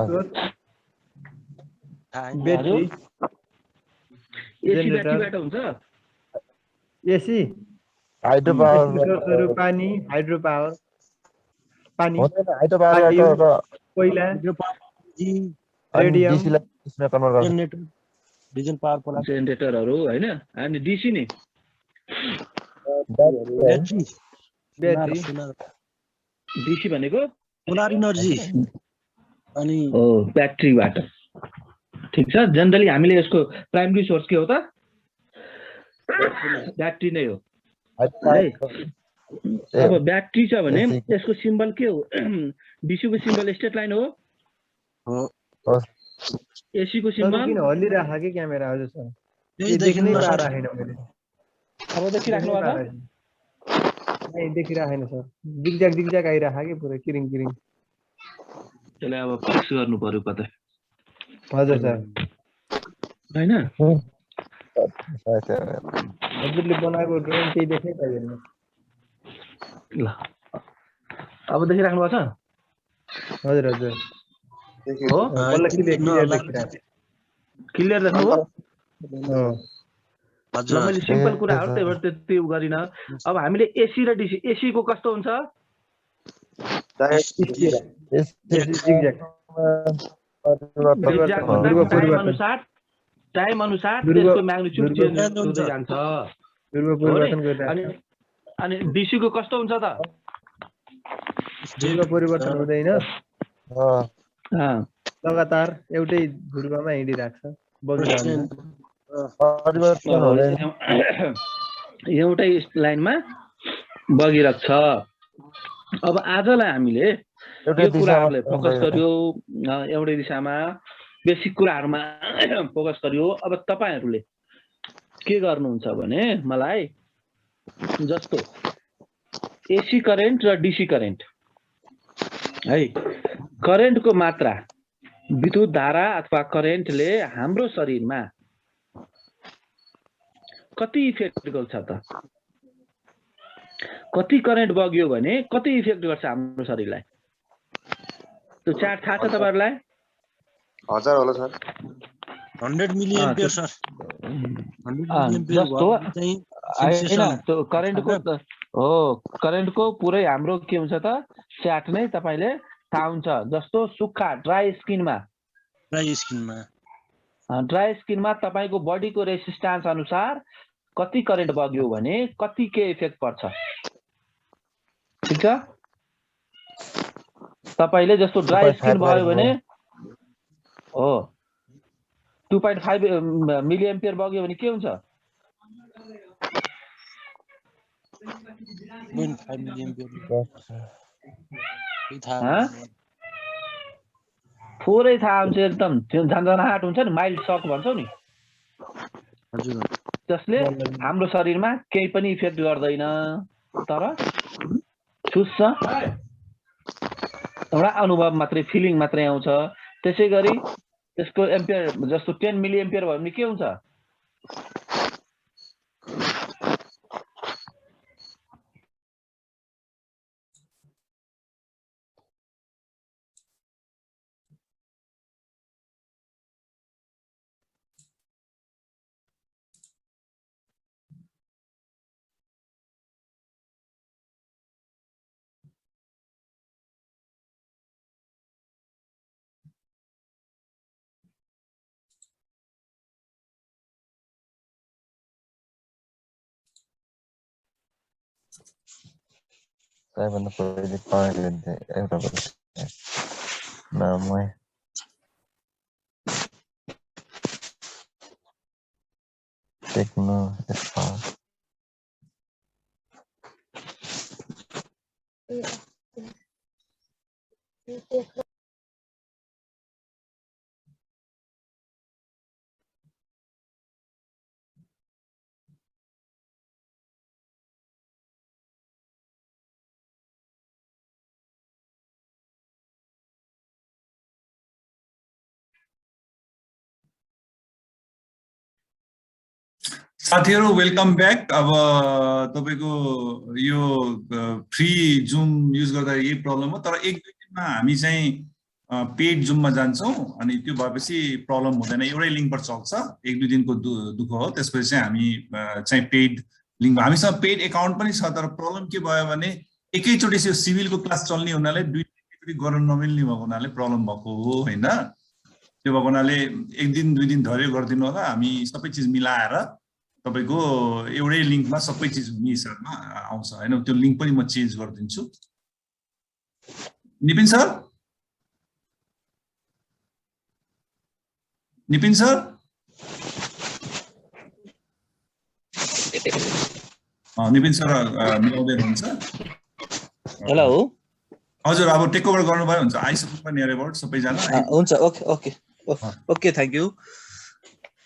Battery, AC generator. ब्याट्रीबाट हुन्छ? एसी हाइड्रो पावर सोर्सहरू पानी, हाइड्रो पावर, पानी, हुँदैन हाइड्रो पावरबाट वायु, र कोइला, जी अनि रेडियम, डिसीलाई डिसीमा कन्भर्ट गर्छ। जेनेरेटर डिजल पावर प्लान्ट जेनेरेटरहरू हैन? अनि डिसी नि? ब्याट्री ब्याट्री, डिसी भनेको सोलर इनर्जी अनि हो ब्याट्रीबाट। ठिक छ। जनरली हामीले यसको प्राइमरी सोर्स के हो त? ब्याट्री नै हो है। अब ब्याट्री छ भने यसको सिम्बल के हो? डिसीको सिम्बल स्ट्रेट लाइन हो। एसीको सिम्बल किन हल्लिरहेको कि क्यामेरा? हजुर सर, त्यही देखिन्न सर। राखेन मैले। अब देखिराख्नु भएको? देखिरहेन सर, जिगज्याग जिगज्याग आइरहेको कि पुरै किरिङ किरिङ। त्यसलाई अब फिक्स गर्नु पर्यो कतै हजुर सर, हैन? हजुरले बनाएको ड्रोन केही देख्नै पाइएन। ल अब देखिराख्नु भएको छ? हजुर हजुर, हो बल्ल क्लियर देखिरहेको। क्लियर देख्नुभयो? हजुर ल मैले सिम्पल कुराहरू त्यही भएर त्यति गरिन। अब हामीले एसी र डिसी, एसी को कस्तो हुन्छ? टाइम अनुसार त्यसको म्याग्निट्युड चेन्ज हुँदै जान्छ। अनि डिसी को कस्तो हुन्छ त? परिवर्तन हुँदैन, लगातार एउटै ध्रुवमा हिँडिरहेको छ, बगिरहन्छ। एउटै लाइनमा बगिरहेको छ। अब आजलाई हामीले यो कुराहरूलाई फोकस गर्यो, एउटै दिशामा बेसिक कुराहरूमा फोकस गर्यो। अब तपाईहरूले के गर्नुहुन्छ भने मलाई जस्तो एसी करेन्ट र डिसी करेन्ट है, करेन्टको मात्रा विद्युत धारा अथवा करेन्टले हाम्रो शरीरमा कति इफेक्ट गर्छ त? कति करेन्ट बग्यो भने कति इफेक्ट गर्छ हाम्रो शरीरलाई? त्यो चार्ट थाहा छ तपाईहरुलाई? 1000 होला sir. 100 milli ampere sir. 100 milli ampere जस्तो हैन, त्यो करेन्टको हो, करेन्टको पुरै हाम्रो के हुन्छ त? चार्ट नै तपाईले थाहा हुन्छ। जस्तो सुक्खा ड्राई स्किनमा तपाईको बडीको रेसिस्टेन्स अनुसार कति करेन्ट बग्यो भने कति के इफेक्ट पर्छ? ठीक छ। तपाईले जस्तो ड्राई स्किन भयो भने हो 2.5 मिली एम्पियर बग्यो भने के हुन्छ? 0.5 मिली एम्पियर थोरै थाहा हुन्छ एकदम, झन्झनाहट हुन्छ नि, माइल्ड सक भन्छौ नि। हजुर, जसले हाम्रो शरीरमा केही पनि इफेक्ट गर्दैन, तर छुस्छ, एउटा अनुभव मात्रै, फिलिङ मात्रै आउँछ। त्यसैगरी त्यसको एम्पियर जस्तो 10 मिली एम्पियर भयो भने के हुन्छ? सबैभन्दा पहिले पढेको एउटा नाम है टेक्नो साथीहरु वेलकम ब्याक। अब तपाईको यो फ्री जुम युज गर्दा यही प्रब्लम हो, तर एक दुई दिनमा हामी चाहिँ पेड जुममा जान्छौँ अनि त्यो भएपछि प्रब्लम हुँदैन, एउटै लिङ्कबाट चल्छ। एक दुई दिनको दुःख हो, त्यसपछि चाहिँ हामी चाहिँ पेड लिङ्क, हामीसँग पेड एकाउन्ट पनि छ, तर प्रब्लम के भयो भने एकैचोटि सिभिलको क्लास चल्ने हुनाले दुईचोटि गर्न नमिल्ने भएको हुनाले प्रब्लम भएको हो हैन। त्यो भएको हुनाले एक दिन दुई दिन धैर्य गरिदिनु होला, हामी सबै चिज मिलाएर तपाईको एउटै लिङ्कमा सबै चिज हुने हिसाबमा आउँछ हैन। त्यो लिङ्क पनि म चेन्ज गरिदिन्छु। निपिन sir, Nipin sir Nipin sir मिलाउँदै हुनुहुन्छ? हेलो हजुर, अब टेक ओभर गर्नुभयो हुन्छ, आइसक्नु पनि नियर अबाउट सबैजना हुन्छ। Okay okay okay, thank you.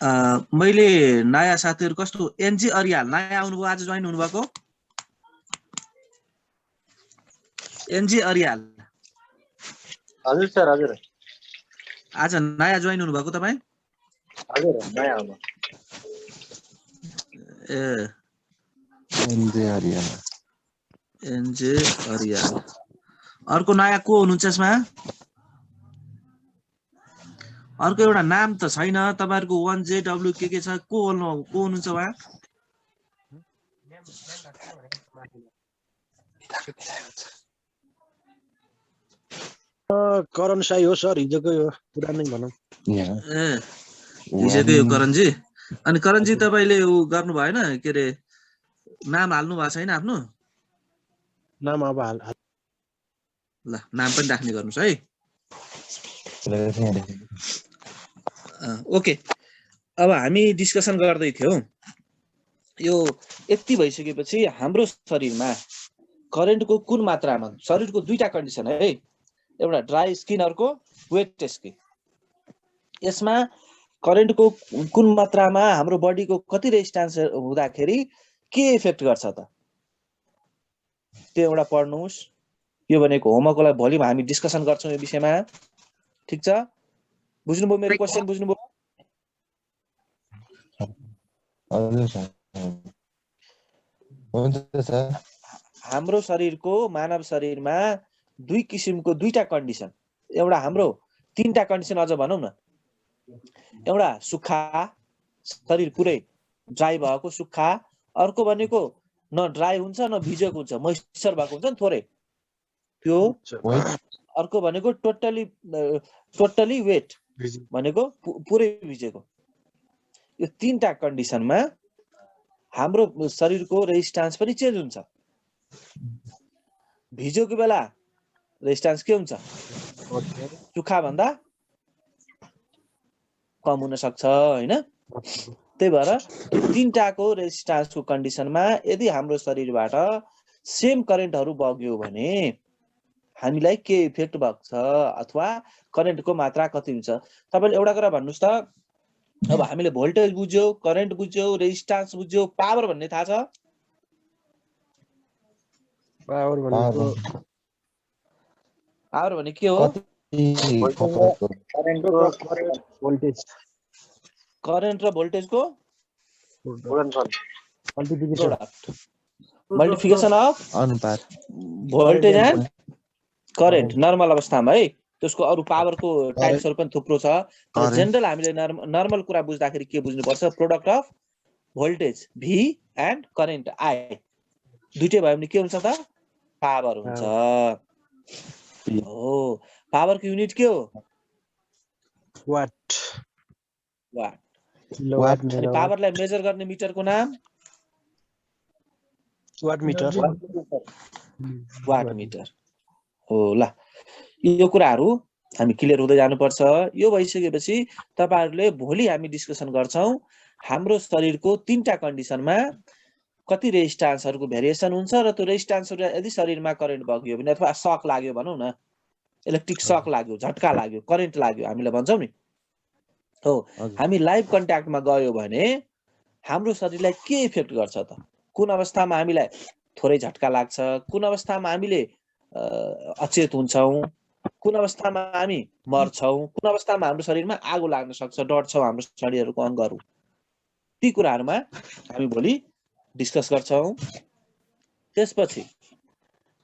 मैले नयाँ साथीहरु कस्तो एनजी अरियाल नयाँ आउनुभयो, आज जोइन हुनुभएको? एनजी अरियाल हजुर सर, हजुर आज नयाँ जोइन हुनुभएको तपाईँ? हजुर, नयाँ हो। ए एनजे अरियाल। एनजे अरियाल। अर्को नयाँ को हुनुहुन्छ यसमा? अर्को एउटा नाम त छैन तपाईहरुको, 1JW के छ, को हुनुहुन्छ उहाँ? करण साई हो सर, हिजोको यो पुरानै भनौँ। ए हिजोकै हो करणजी। अनि करणजी तपाईले उ गर्नु भएन के रे, नाम हाल्नु भएको छैन आफ्नो? नाम अब हाल ल नाम पनि राख्ने गर्नुस् है। ओके, अब हामी डिस्कसन गर्दै थियौं यो यति भइसकेपछि हाम्रो शरीरमा करेन्टको कुन मात्रामा, शरीरको दुईटा कन्डिसन है, एउटा ड्राई स्किन, अर्को वेट स्किन। यसमा करेन्टको कुन मात्रामा हाम्रो बडीको कति रेजिस्टेन्स हुँदाखेरि के इफेक्ट गर्छ त, त्यो एउटा पढ्नुस्। यो भनेको होमवर्कलाई भोलि हामी डिस्कसन गर्छौं यो विषयमा, ठीक छ? बुझ्नुभयो मेरो क्वेशन? बुझ्नुभयो? हजुर सर, हुन्छ सर। हाम्रो शरीरको, मानव शरीरमा दुई किसिमको दुईटा कन्डिसन, एउटा हाम्रो तीनटा कन्डिसन अझ भनौं न। एउटा सुक्खा, शरीर पुरै ड्राई भएको सुक्खा, अर्को भनेको न ड्राई हुन्छ न भिजेको हुन्छ, मोइस्चर भएको हुन्छ नि थोरै त्यो, अर्को भनेको टोटली वेट भनेको पुरै भिजेको। यो तीनटा कन्डिसनमा हाम्रो शरीरको रेजिस्टेन्स पनि चेन्ज हुन्छ। भिजेको बेला रेजिस्टेन्स के हुन्छ? सुक्खा भन्दा कम हुन सक्छ हैन। त्यही भएर तीनटाको रेजिस्टेन्सको कन्डिसनमा यदि हाम्रो शरीरबाट सेम करेन्टहरु बग्यो भने हामीलाई के इफेक्ट भएको छ अथवा करेन्टको मात्रा कति हुन्छ? तपाईले एउटा कुरा भन्नुस् त, अब हामीले भोल्टेज बुझ्यौ, करेन्ट बुझ्यौ, रेजिस्टेन्स बुझ्यौ, पावर भन्ने थाहा छ? पावर भने के हो? करेन्ट र भोल्टेजको मल्टिप्लिकेसन अफ अनुपात भोल्टेज एन्ड करेन्ट नर्मल अवस्थामा है। त्यसको अरु पावरको टाइप्सहरु पनि थुप्रो छ, तर जनरल हामीले नर्मल कुरा बुझ्दाखेरि के बुझ्नुपर्छ? Product of voltage V and current I दुईटै भयो भने के हुन्छ त? पावर हुन्छ। हो, पावरको युनिट के हो? वाट। वाट। अनि पावरलाई मेजर गर्ने मिटरको नाम? What metre. वाट मिटर हो। ल यो कुराहरु हामी क्लियर हुँदै जानुपर्छ। यो भइसकेपछि तपाईहरुले भोलि हामी डिस्कसन गर्छौं हाम्रो शरीरको तीनटा कन्डिसनमा कति रेजिस्ट्यान्सहरूको भेरिएसन हुन्छ र त्यो रेजिस्ट्यान्सहरू यदि शरीरमा करेन्ट बग्यो भने अथवा सक लाग्यो भनौँ न, इलेक्ट्रिक सक लाग्यो, झट्का लाग्यो, करेन्ट लाग्यो हामीले भन्छौँ नि हो, हामी लाइभ कन्ट्याक्टमा गयो भने हाम्रो शरीरलाई के इफेक्ट गर्छ त? कुन अवस्थामा हामीलाई थोरै झट्का लाग्छ, कुन अवस्थामा हामीले अचेत हुन्छौँ, कुन अवस्थामा हामी मर्छौँ, कुन अवस्थामा हाम्रो शरीरमा आगो लाग्न सक्छ, डढ्छौँ हाम्रो शरीरहरूको अङ्गहरू, ती कुराहरूमा हामी भोलि डिस्कस गर्छौँ। त्यसपछि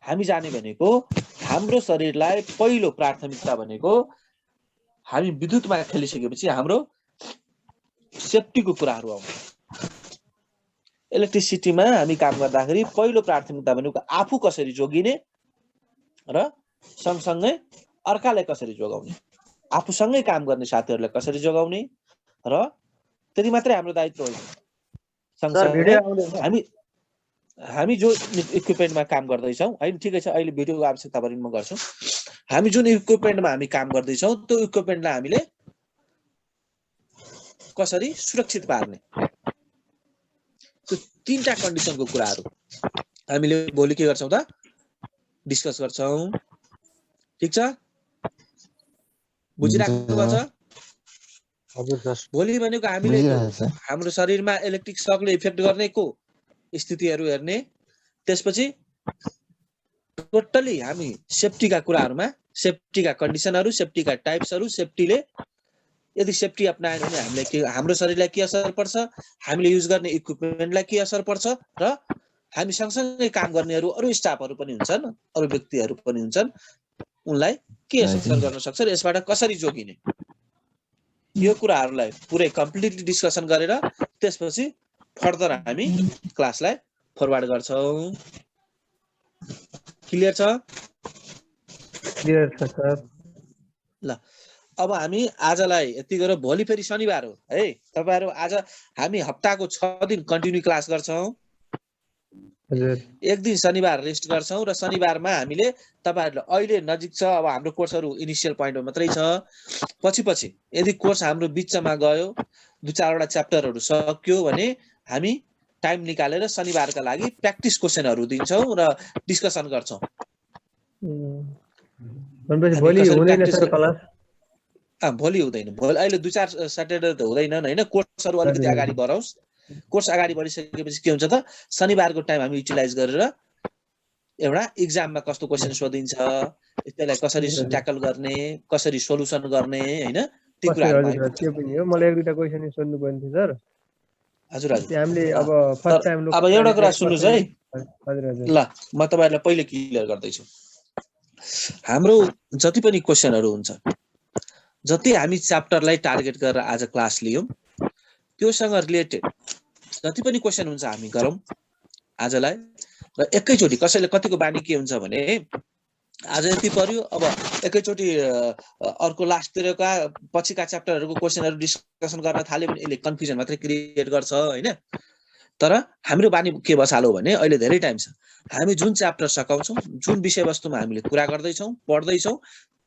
हामी जाने भनेको हाम्रो शरीरलाई पहिलो प्राथमिकता भनेको हामी विद्युतमा खेलिसकेपछि हाम्रो सेफ्टीको कुराहरू आउँछ। इलेक्ट्रिसिटीमा हामी काम गर्दाखेरि पहिलो प्राथमिकता भनेको आफू कसरी जोगिने र सँगसँगै अर्कालाई कसरी जोगाउने, आफूसँगै काम गर्ने साथीहरूलाई कसरी जोगाउने र त्यति मात्रै हाम्रो दायित्व होइन। सँगसँगै हामी जो इक्विपमेन्टमा काम गर्दैछौँ होइन, ठिकै छ, अहिले भिडियोको आवश्यकता पऱ्यो म गर्छु। हामी जुन इक्विपमेन्टमा हामी काम गर्दैछौँ त्यो इक्विपमेन्टलाई हामीले कसरी सुरक्षित पार्ने, त्यो तीनटा कन्डिसनको कुराहरू हामीले भोलि के गर्छौँ त डिस्कस गर्छौँ। ठिक छ, बुझिराख्नु भएको छ? भोलि भनेको हामीले हाम्रो शरीरमा इलेक्ट्रिक सकले इफेक्ट गर्नेको स्थितिहरू हेर्ने, त्यसपछि टोटली हामी सेफ्टीका कुराहरूमा, सेफ्टीका कन्डिसनहरू, सेफ्टीका टाइप्सहरू, सेफ्टीले यदि सेफ्टी अपनायो भने हामीले के, हाम्रो शरीरलाई के असर पर्छ, हामीले युज गर्ने इक्विपमेन्टलाई के असर पर्छ र हामी सँगसँगै काम गर्नेहरू अरू स्टाफहरू पनि हुन्छन्, अरू व्यक्तिहरू पनि हुन्छन्, उनलाई के असर गर्न सक्छ र यसबाट कसरी जोगिने, यो कुराहरूलाई पुरै कम्प्लिटली डिस्कसन गरेर त्यसपछि फर्दर हामी क्लासलाई फरवार्ड गर्छौँ। क्लियर छ? क्लियर छ सर। ल अब हामी आजलाई यति गरेर, भोलि फेरि शनिबार हो है तपाईहरु, आज हामी हप्ताको 6 दिन कन्टिन्यू क्लास गर्छौँ। एक दिन शनिबार रेस्ट गर्छौँ र शनिबारमा हामीले तपाईहरुले अहिले नजिक छ, अब हाम्रो कोर्सहरू इनिशियल पोइन्टमा मात्रै छ, पछि यदि कोर्स हाम्रो बिचमा गयो, 2-4 वटा च्याप्टरहरू सक्यो भने हामी टाइम निकालेर शनिबारका लागि प्र्याक्टिस क्वेशनहरू दिन्छौँ र डिस्कसन गर्छौँ। भोलि हुँदैन सर क्लास? भोलि हुँदैन, भोलि अहिले 2-4 स्याटरडे त हुँदैनन् हैन, कोर्सहरू अलिकति अगाडि बढाओस्। कोर्स अगाडि बढिसकेपछि के हुन्छ त, शनिबारको टाइम हामी युटिलाइज गरेर एउटा इक्जाममा कस्तो क्वेशन सोधिन्छ, त्यसलाई कसरी ट्याकल गर्ने, कसरी सोलुसन गर्ने हैन, ती कुराहरु त्यो पनि हो। मलाई एक दुईटा क्वेशन सोध्नु पर्ने थियो सर। हजुर हजुर, हामीले अब फर्स्ट टाइम अब एउटा कुरा सुन्नुस् है। हजुर हजुर, ल म तपाईहरुलाई पहिले क्लियर गर्दै छु। हाम्रो जति पनि क्वेशनहरु हुन्छ, जति हामी च्याप्टरलाई टार्गेट गरेर आज क्लास लियौं, त्योसँग रिलेटेड जति पनि क्वेशन हुन्छ हामी गरौँ आजलाई, र एकैचोटी कसैले कतिको बानी के हुन्छ भने आज यति पर्यो, अब एकैचोटी अर्को लास्टतिरका पछिका च्याप्टरहरुको क्वेशनहरु डिस्कसन गर्न थाल्यो भने यसले कन्फ्युजन मात्रै क्रिएट गर्छ हैन। तर हाम्रो बानी के बसाल्यो भने अहिले धेरै टाइम छ, हामी जुन च्याप्टर सकाउँछौं, जुन विषयवस्तुमा हामीले कुरा गर्दैछौं, पढ्दैछौं,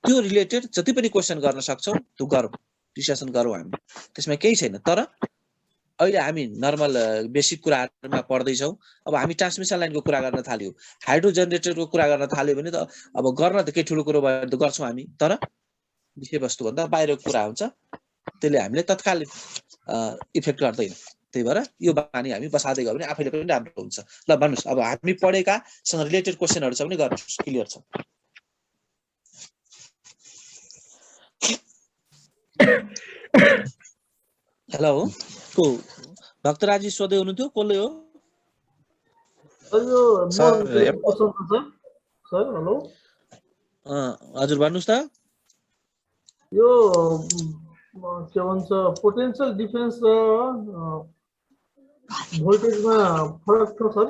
त्यो रिलेटेड जति पनि क्वेशन गर्न सक्छौं त्यो गरौँ, डिस्कसन गरौँ हामी, त्यसमा केही छैन। तर अहिले हामी नर्मल बेसिक कुराहरुमा पढ्दैछौं, अब हामी ट्रान्समिसन लाइनको कुरा गर्न थाल्यो, हाइड्रो जेनेरेटरको कुरा गर्न थाल्यो भने त अब गर्न त के ठुलो कुरो भयो त गर्छौं हामी, तर विषयवस्तु भन्दा बाहिरको कुरा हुन्छ, त्यसले हामीले तत्काल इफेक्ट गर्दैन। त्यही भएर यो बानी हामी बसादै गयो भने आफैले पनि राम्रो हुन्छ। ल भन्नुस्, अब हामी पढेकासँग रिलेटेड क्वेशनहरु छ भने गर्नुस्, क्लियर छ? हेलो, को भक्तराजी सोध्दै हुनुहुन्थ्यो, कसले हो? सर हेलो, हजुर भन्नुस् त। यो के भन्छ पोटेन्शियल डिफरेन्स र भोल्टेजमा फरक छ सर?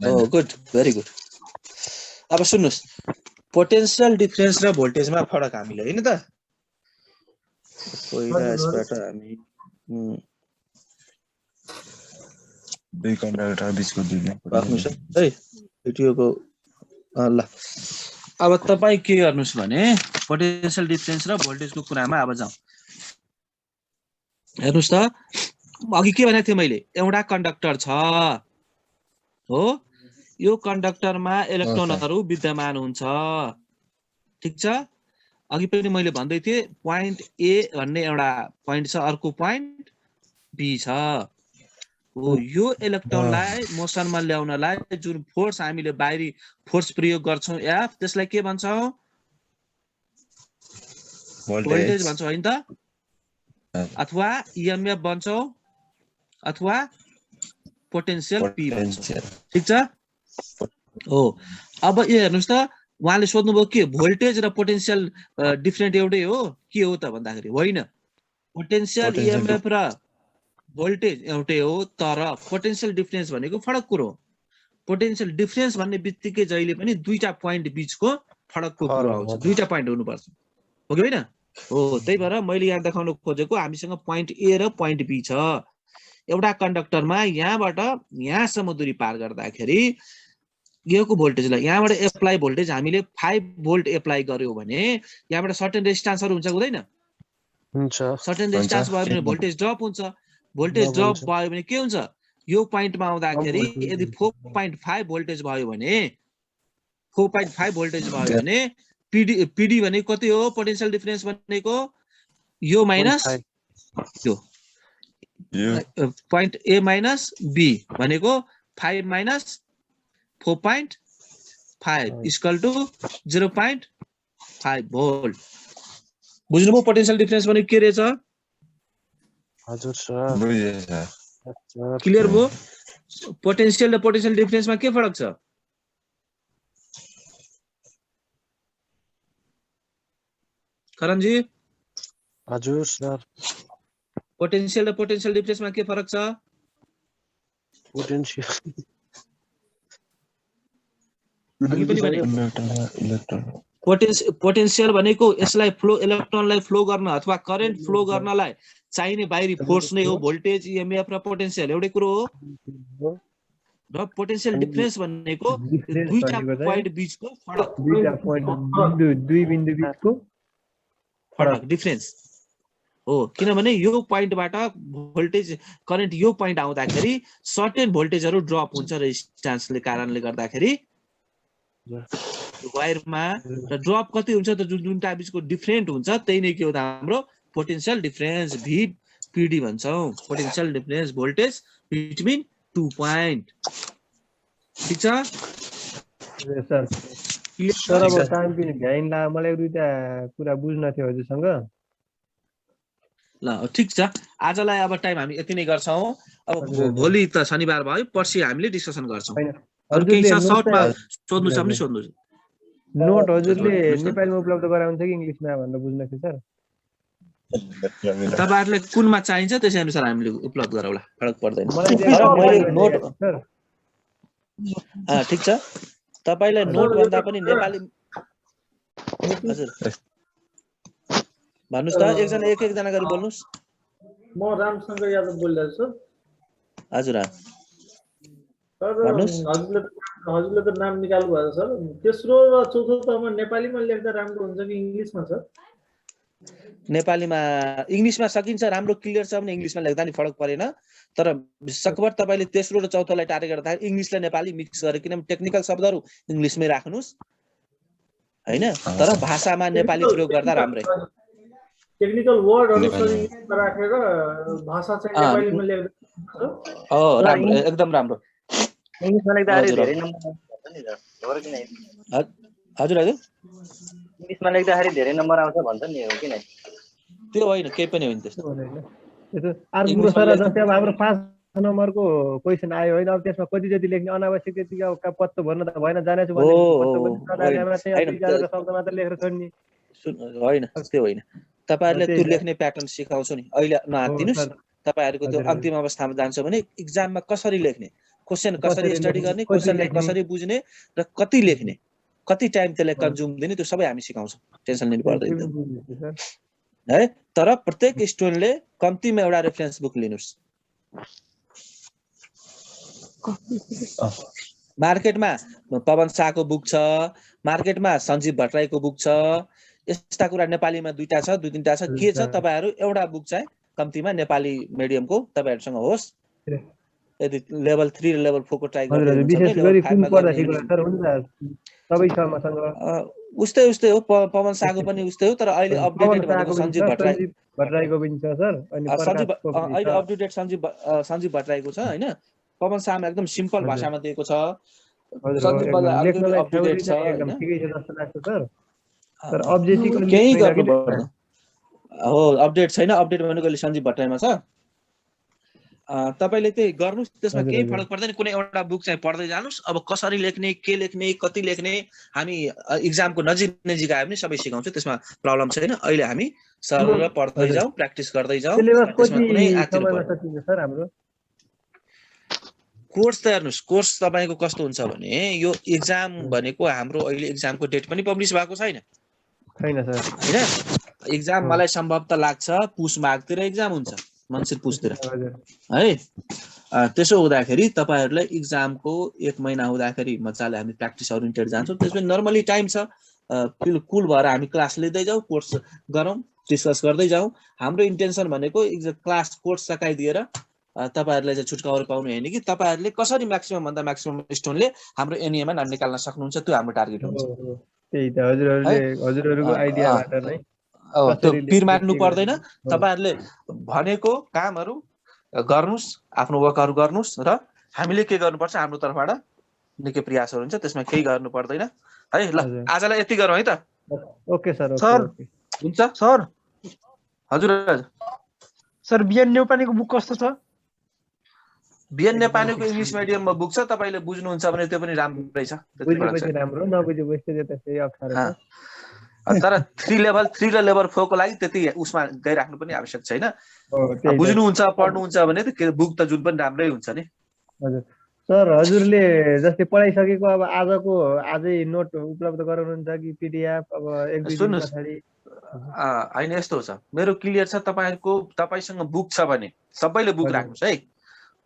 हो, गुड, भेरी गुड। अब सुन्नुस्, पोटेन्शियल डिफरेन्स र भोल्टेजमा फरक हामीले हैन त, पहिला यसबाट हामी दुई कन्डक्टर बीचको दूरी राख्नुस् है भिडियोको। ल अब तपाई के गर्नुस् भने पोटेन्शियल डिफरेन्स र भोल्टेजको कुरामा अब जाउँ। हेर्नुस् त, अघि के भनेको थिएँ मैले, एउटा कन्डक्टर छ, हो यो कन्डक्टरमा इलेक्ट्रोनहरू विद्यमान हुन्छ ठीक छ अघि पनि मैले भन्दै थिए पोइन्ट ए भन्ने एउटा पोइन्ट छ अर्को पोइन्ट बी छ हो यो इलेक्ट्रोनलाई मोसनमा ल्याउनलाई जुन फोर्स हामीले बाहिरी फोर्स प्रयोग गर्छौं एफ त्यसलाई के भन्छौं भोल्टेज भन्छौं हैन त अथवा ईएमएफ भन्छौं अथवा पोटेन्शियल पी भन्छौं ठीक छ हो अब यो हेर्नुस् त उहाँले सोध्नुभयो के भोल्टेज र पोटेन्शियल डिफरेन्ट एउटै हो के हो त भन्दाखेरि होइन पोटेन्शियल ईएमएफ र भोल्टेज एउटै हो तर पोटेन्शियल डिफरेन्स भनेको फरक कुरो हो पोटेन्शियल डिफरेन्स भन्ने बित्तिकै जहिले पनि दुईटा पोइन्ट बीचको फरकको कुरो आउँछ दुईटा पोइन्ट हुनुपर्छ हो कि होइन हो त्यही भएर मैले यहाँ देखाउन खोजेको हामीसँग पोइन्ट ए र पोइन्ट बी छ एउटा कन्डक्टरमा यहाँबाट यहाँसम्म दूरी पार गर्दाखेरि योको भोल्टेजलाई यहाँबाट एप्लाई भोल्टेज हामीले 5 भोल्ट एप्लाई गर्यो भने यहाँबाट सर्टेन रेजिस्टेन्सहरु हुन्छ हुँदैन हुन्छ सर्टेन रेजिस्टेन्स भयो भने भोल्टेज ड्रप हुन्छ भोल्टेज ड्रप भयो भने के हुन्छ यो पोइन्टमा आउँदाखेरि यदि 4.5 भोल्टेज भयो भने 4.5 भोल्टेज भयो भने पीडी भनेको कति हो पोटेन्शियल डिफरेन्स भनेको यो माइनस यो पोइन्ट ए माइनस बी भनेको 5 माइनस 4.5 इक्वल टु 0.5 भोल्ट बुझ्नुभयो पोटेन्शियल डिफरेन्स भनेको के रहेछ हजुर सर क्लियर भयो पोटेन्शियल र पोटेन्शियल डिफरेन्समा के फरक छ करणजी हजुर सर पोटेन्शियल र पोटेन्शियल डिफरेन्समा के फरक छ पोटेन्शियल भनेको यसलाई फ्लो इलेक्ट्रोनलाई फ्लो गर्न अथवा करेन्ट फ्लो गर्नलाई चाहिने बाहिरी फोर्स नै हो भोल्टेज ईएमएफ र पोटेन्शियल एउटै कुरो हो र पोटेन्शियल डिफरेन्स भनेको दुईटा पोइन्ट बीचको फरक दुईटा पोइन्ट दुई बिन्दु बीचको फरक डिफरेन्स हो किनभने यो पोइन्टबाट भोल्टेज करेन्ट यो पोइन्ट आउँदाखेरि सर्टेन भोल्टेजहरु ड्रप हुन्छ रेजिस्टेन्सले कारणले गर्दाखेरि वायरमा र ड्रप कति हुन्छ त जुन दुईटा बीचको डिफरेन्ट हुन्छ त्यही नै के हो त हाम्रो पोटेन्शियल डिफरेन्स भी पीडी भन्छौं potential difference voltage between 2 point ठीक छ सर सर अब टाइम पनि भ्याइन ला मलाई दुईटा कुरा बुझ्न थियो हजुरसँग ल ठीक छ आजलाई अब टाइम हामी यति नै गर्छौं अब भोलि त शनिबार भयो पर्सि हामीले डिस्कसन गर्छौं अरु केही छ सर्टमा सोध्नु छ भने सोध्नु नोट हजुरले नेपालीमा उपलब्ध गराउँछ कि इंग्लिशमा भनेर बुझ्न थियो सर तपाईहरुले कुनमा चाहिन्छ त्यसै अनुसार हामीले उपलब्ध गरौला फरक पर्दैन नोट ठीक छ तपाईलाई नोट भन्दा पनि नेपाली हजुर भन्नुस् त एकजना एक जना गरी बोल्नुस् म रामशंकर यादव बोलिरहेको छु हजुर हजुरले त नाम निकाल्नु भएको सर तेस्रो र चौथो तहमा नेपालीमा लेख्दा राम्रो हुन्छ कि इंग्लिशमा सर नेपालीमा इंग्लिशमा सकिन्छ राम्रो क्लियर छ भने इंग्लिशमा लेख्दा नि फरक परेन तर सकभर तपाईले तेस्रो र चौथोलाई टार्गेट गर्दा इंग्लिश र नेपाली मिक्स गरेर किनभने टेक्निकल शब्दहरु इंग्लिशमै राख्नुस् हैन तर भाषामा नेपाली प्रयोग गर्दा राम्रै टेक्निकल वर्डहरु सर इंग्लिशमा राखेर भाषा चाहिँ नेपालीमा लेख्दा राम्रो एकदम राम्रो इंग्लिशमा लेख्दा धेरै नम्बर आउँछ नि सर हो कि नै हजुर हजुर इंग्लिशमा लेख्दाखेरि धेरै नम्बर आउँछ भन्छ नि हो कि नै त्यो होइन केही पनि होइन त्यस्तो यसो अर्को कुरो सर जस्तै अब हाम्रो 5 नम्बरको क्वेशन आयो हैन अब त्यसमा कति जति लेख्ने अनावश्यक त्यति पत्तो भर्न त भएन जानेछु भने पत्तो पनि नजानेमा चाहिँ विचारको शब्द मात्र लेखेर छोड्ने होइन त्यो होइन तपाईहरुले त्यो लेख्ने प्याटर्न सिकाउँछु नि अहिले नहातिनुस् तपाईहरुको त्यो अन्तिम अवस्थामा जान्छ भने एक्जाममा कसरी लेख्ने क्वेशन कसरी स्टडी गर्ने क्वेशनलाई कसरी बुझ्ने र कति लेख्ने कति टाइम त्यसलाई कन्ज्युम दिने त्यो सबै हामी सिकाउँछौं टेन्सन लिनु पर्दैन है तर प्रत्येक स्टुडेन्टले कम्तिमा एउटा रेफरेन्स बुक लिनुस् मार्केटमा पवन शाहको बुक छ मार्केटमा सञ्जीव भट्टराईको बुक छ यस्ता कुरा नेपालीमा दुईटा छ दुई तीनटा छ के छ तपाईहरु एउटा बुक चाहिँ कम्तिमा नेपाली मिडियमको तपाईहरुसँग होस् यदि लेभल 3 र लेभल 4 को ट्राई हजुर गर्दै हजुर हुनुहुन्छ भने विशेष लेभल गरी 5 कुन मा पढ्दा गर्ने ठिक होला सर? हुन्छ सबै क्षमसँग उस्तै हो पवन शाहको पनि उस्तै हो तर अहिले पवन अपडेटेड भनेको शाहको पनि सञ्जीव छ, भट्टराई सञ्जीव भट्टराईको पनि छ सर, अनि सञ्जीव प्रकाशको पनि अहिले छ। अपडेटेड सञ्जीव भट्टराईको छ हैन। पवन शाहमा एकदम सिम्पल हजुर भाषामा दिएको छ। हजुर हो, सञ्जीव एकदम भट्टराई अलिकति लेख्नलाई अपडेटेड थ्योरी छ चाहिँ एकदम हैन। ठिकै छ जस्तो लाग्छ सर, तर अब्जेक्टिभली केही छैन गर्नु कि पर्दैन हो, अपडेट छैन। अपडेट भनेको अहिले सञ्जीव भट्टराईमा छ। तपाईले त्यही गर्नुस्, त्यसमा हजुर केही हजुर फरक पर्दैन। कुनै एउटा बुक चाहिँ पढ्दै जानुस्। अब कसरी लेख्ने, के लेख्ने, कति लेख्ने हामी एक्जामको नजिक आयो भने सबै सिकाउँछु, त्यसमा प्रब्लम छैन। अहिले हामी सरर पढ्दै हजुर जाउँ, प्र्याक्टिस गर्दै जाउँ, सिलेबस त्यसमा कति कुनै आत्तिनु समयमा पर्दैन। सकिन्छ सर हाम्रो? कोर्स त हेर्नुस्, कोर्स तपाईँको कस्तो हुन्छ भने यो एक्जाम भनेको हाम्रो अहिले एक्जामको डेट पनि पब्लिस भएको छैन छैन सर हैन। एक्जाम मलाई सम्भवतः लाग्छ पुस माघतिर एक्जाम हुन्छ, मङ्सिर पुसतिर हजुर है। त्यसो हुँदाखेरि तपाईहरुलाई एक्जामको 1 महिना हुँदाखेरि मजाले हामी प्र्याक्टिस ओरिएन्टेड जान्छौँ। त्यसमा नर्मली टाइम छ, कुल भएर हामी क्लास लिँदै जाउँ, कोर्स गरौँ, डिस्कस गर्दै जाउँ। हाम्रो इन्टेन्सन भनेको क्लास कोर्स सकाइदिएर तपाईहरुलाई चाहिँ छुटकाउन पाउनु हैन कि तपाईहरुले कसरी म्याक्सिमम भन्दा म्याक्सिमम स्टोनले हाम्रो एनईएमा नाम निकाल्न सक्नुहुन्छ, त्यो हाम्रो टार्गेट हुन्छ। त्यही त हजुरहरुले हजुरहरुको आइडियाबाट नै त्यो पिर मार्नु पर्दैन। तपाईहरुले भनेको कामहरु गर्नुस्, आफ्नो वर्कहरु गर्नुस् र हामीले के गर्नुपर्छ हाम्रो तर्फबाट निकै प्रयासहरु हुन्छ, त्यसमा केही गर्नु पर्दैन है। ल आजलाई यति गरौँ है त। Okay sir. सर हुन्छ सर। हजुर सर बिएन नेपालीको बुक कस्तो छ? बिएन नेपालीको इंग्लिश मिडियममा बुक छ, तपाईले बुझ्नुहुन्छ भने त्यो पनि राम्रै छ। बुझेपछि राम्रो, नबुझेपछि त्यसै अप्ठ्यारो छ। तर 3 लेभल 3 र लेभल 4 को लागि त्यति उसमा गइराख्नु पनि आवश्यक छैन। बुझ्नुहुन्छ पढ्नुहुन्छ भने त बुक त जुन पनि राम्रै हुन्छ नि। हजुर सर, हजुरले जस्तै पढाइसकेको अब आजै नोट उपलब्ध गराउनुहुन्छ कि पिडिएफ? अब एक दुई दिन पछाडी हैन, यस्तो छ मेरो क्लियर छ। तपाईसँग बुक छ भने सबैले बुक राख्नुस् है।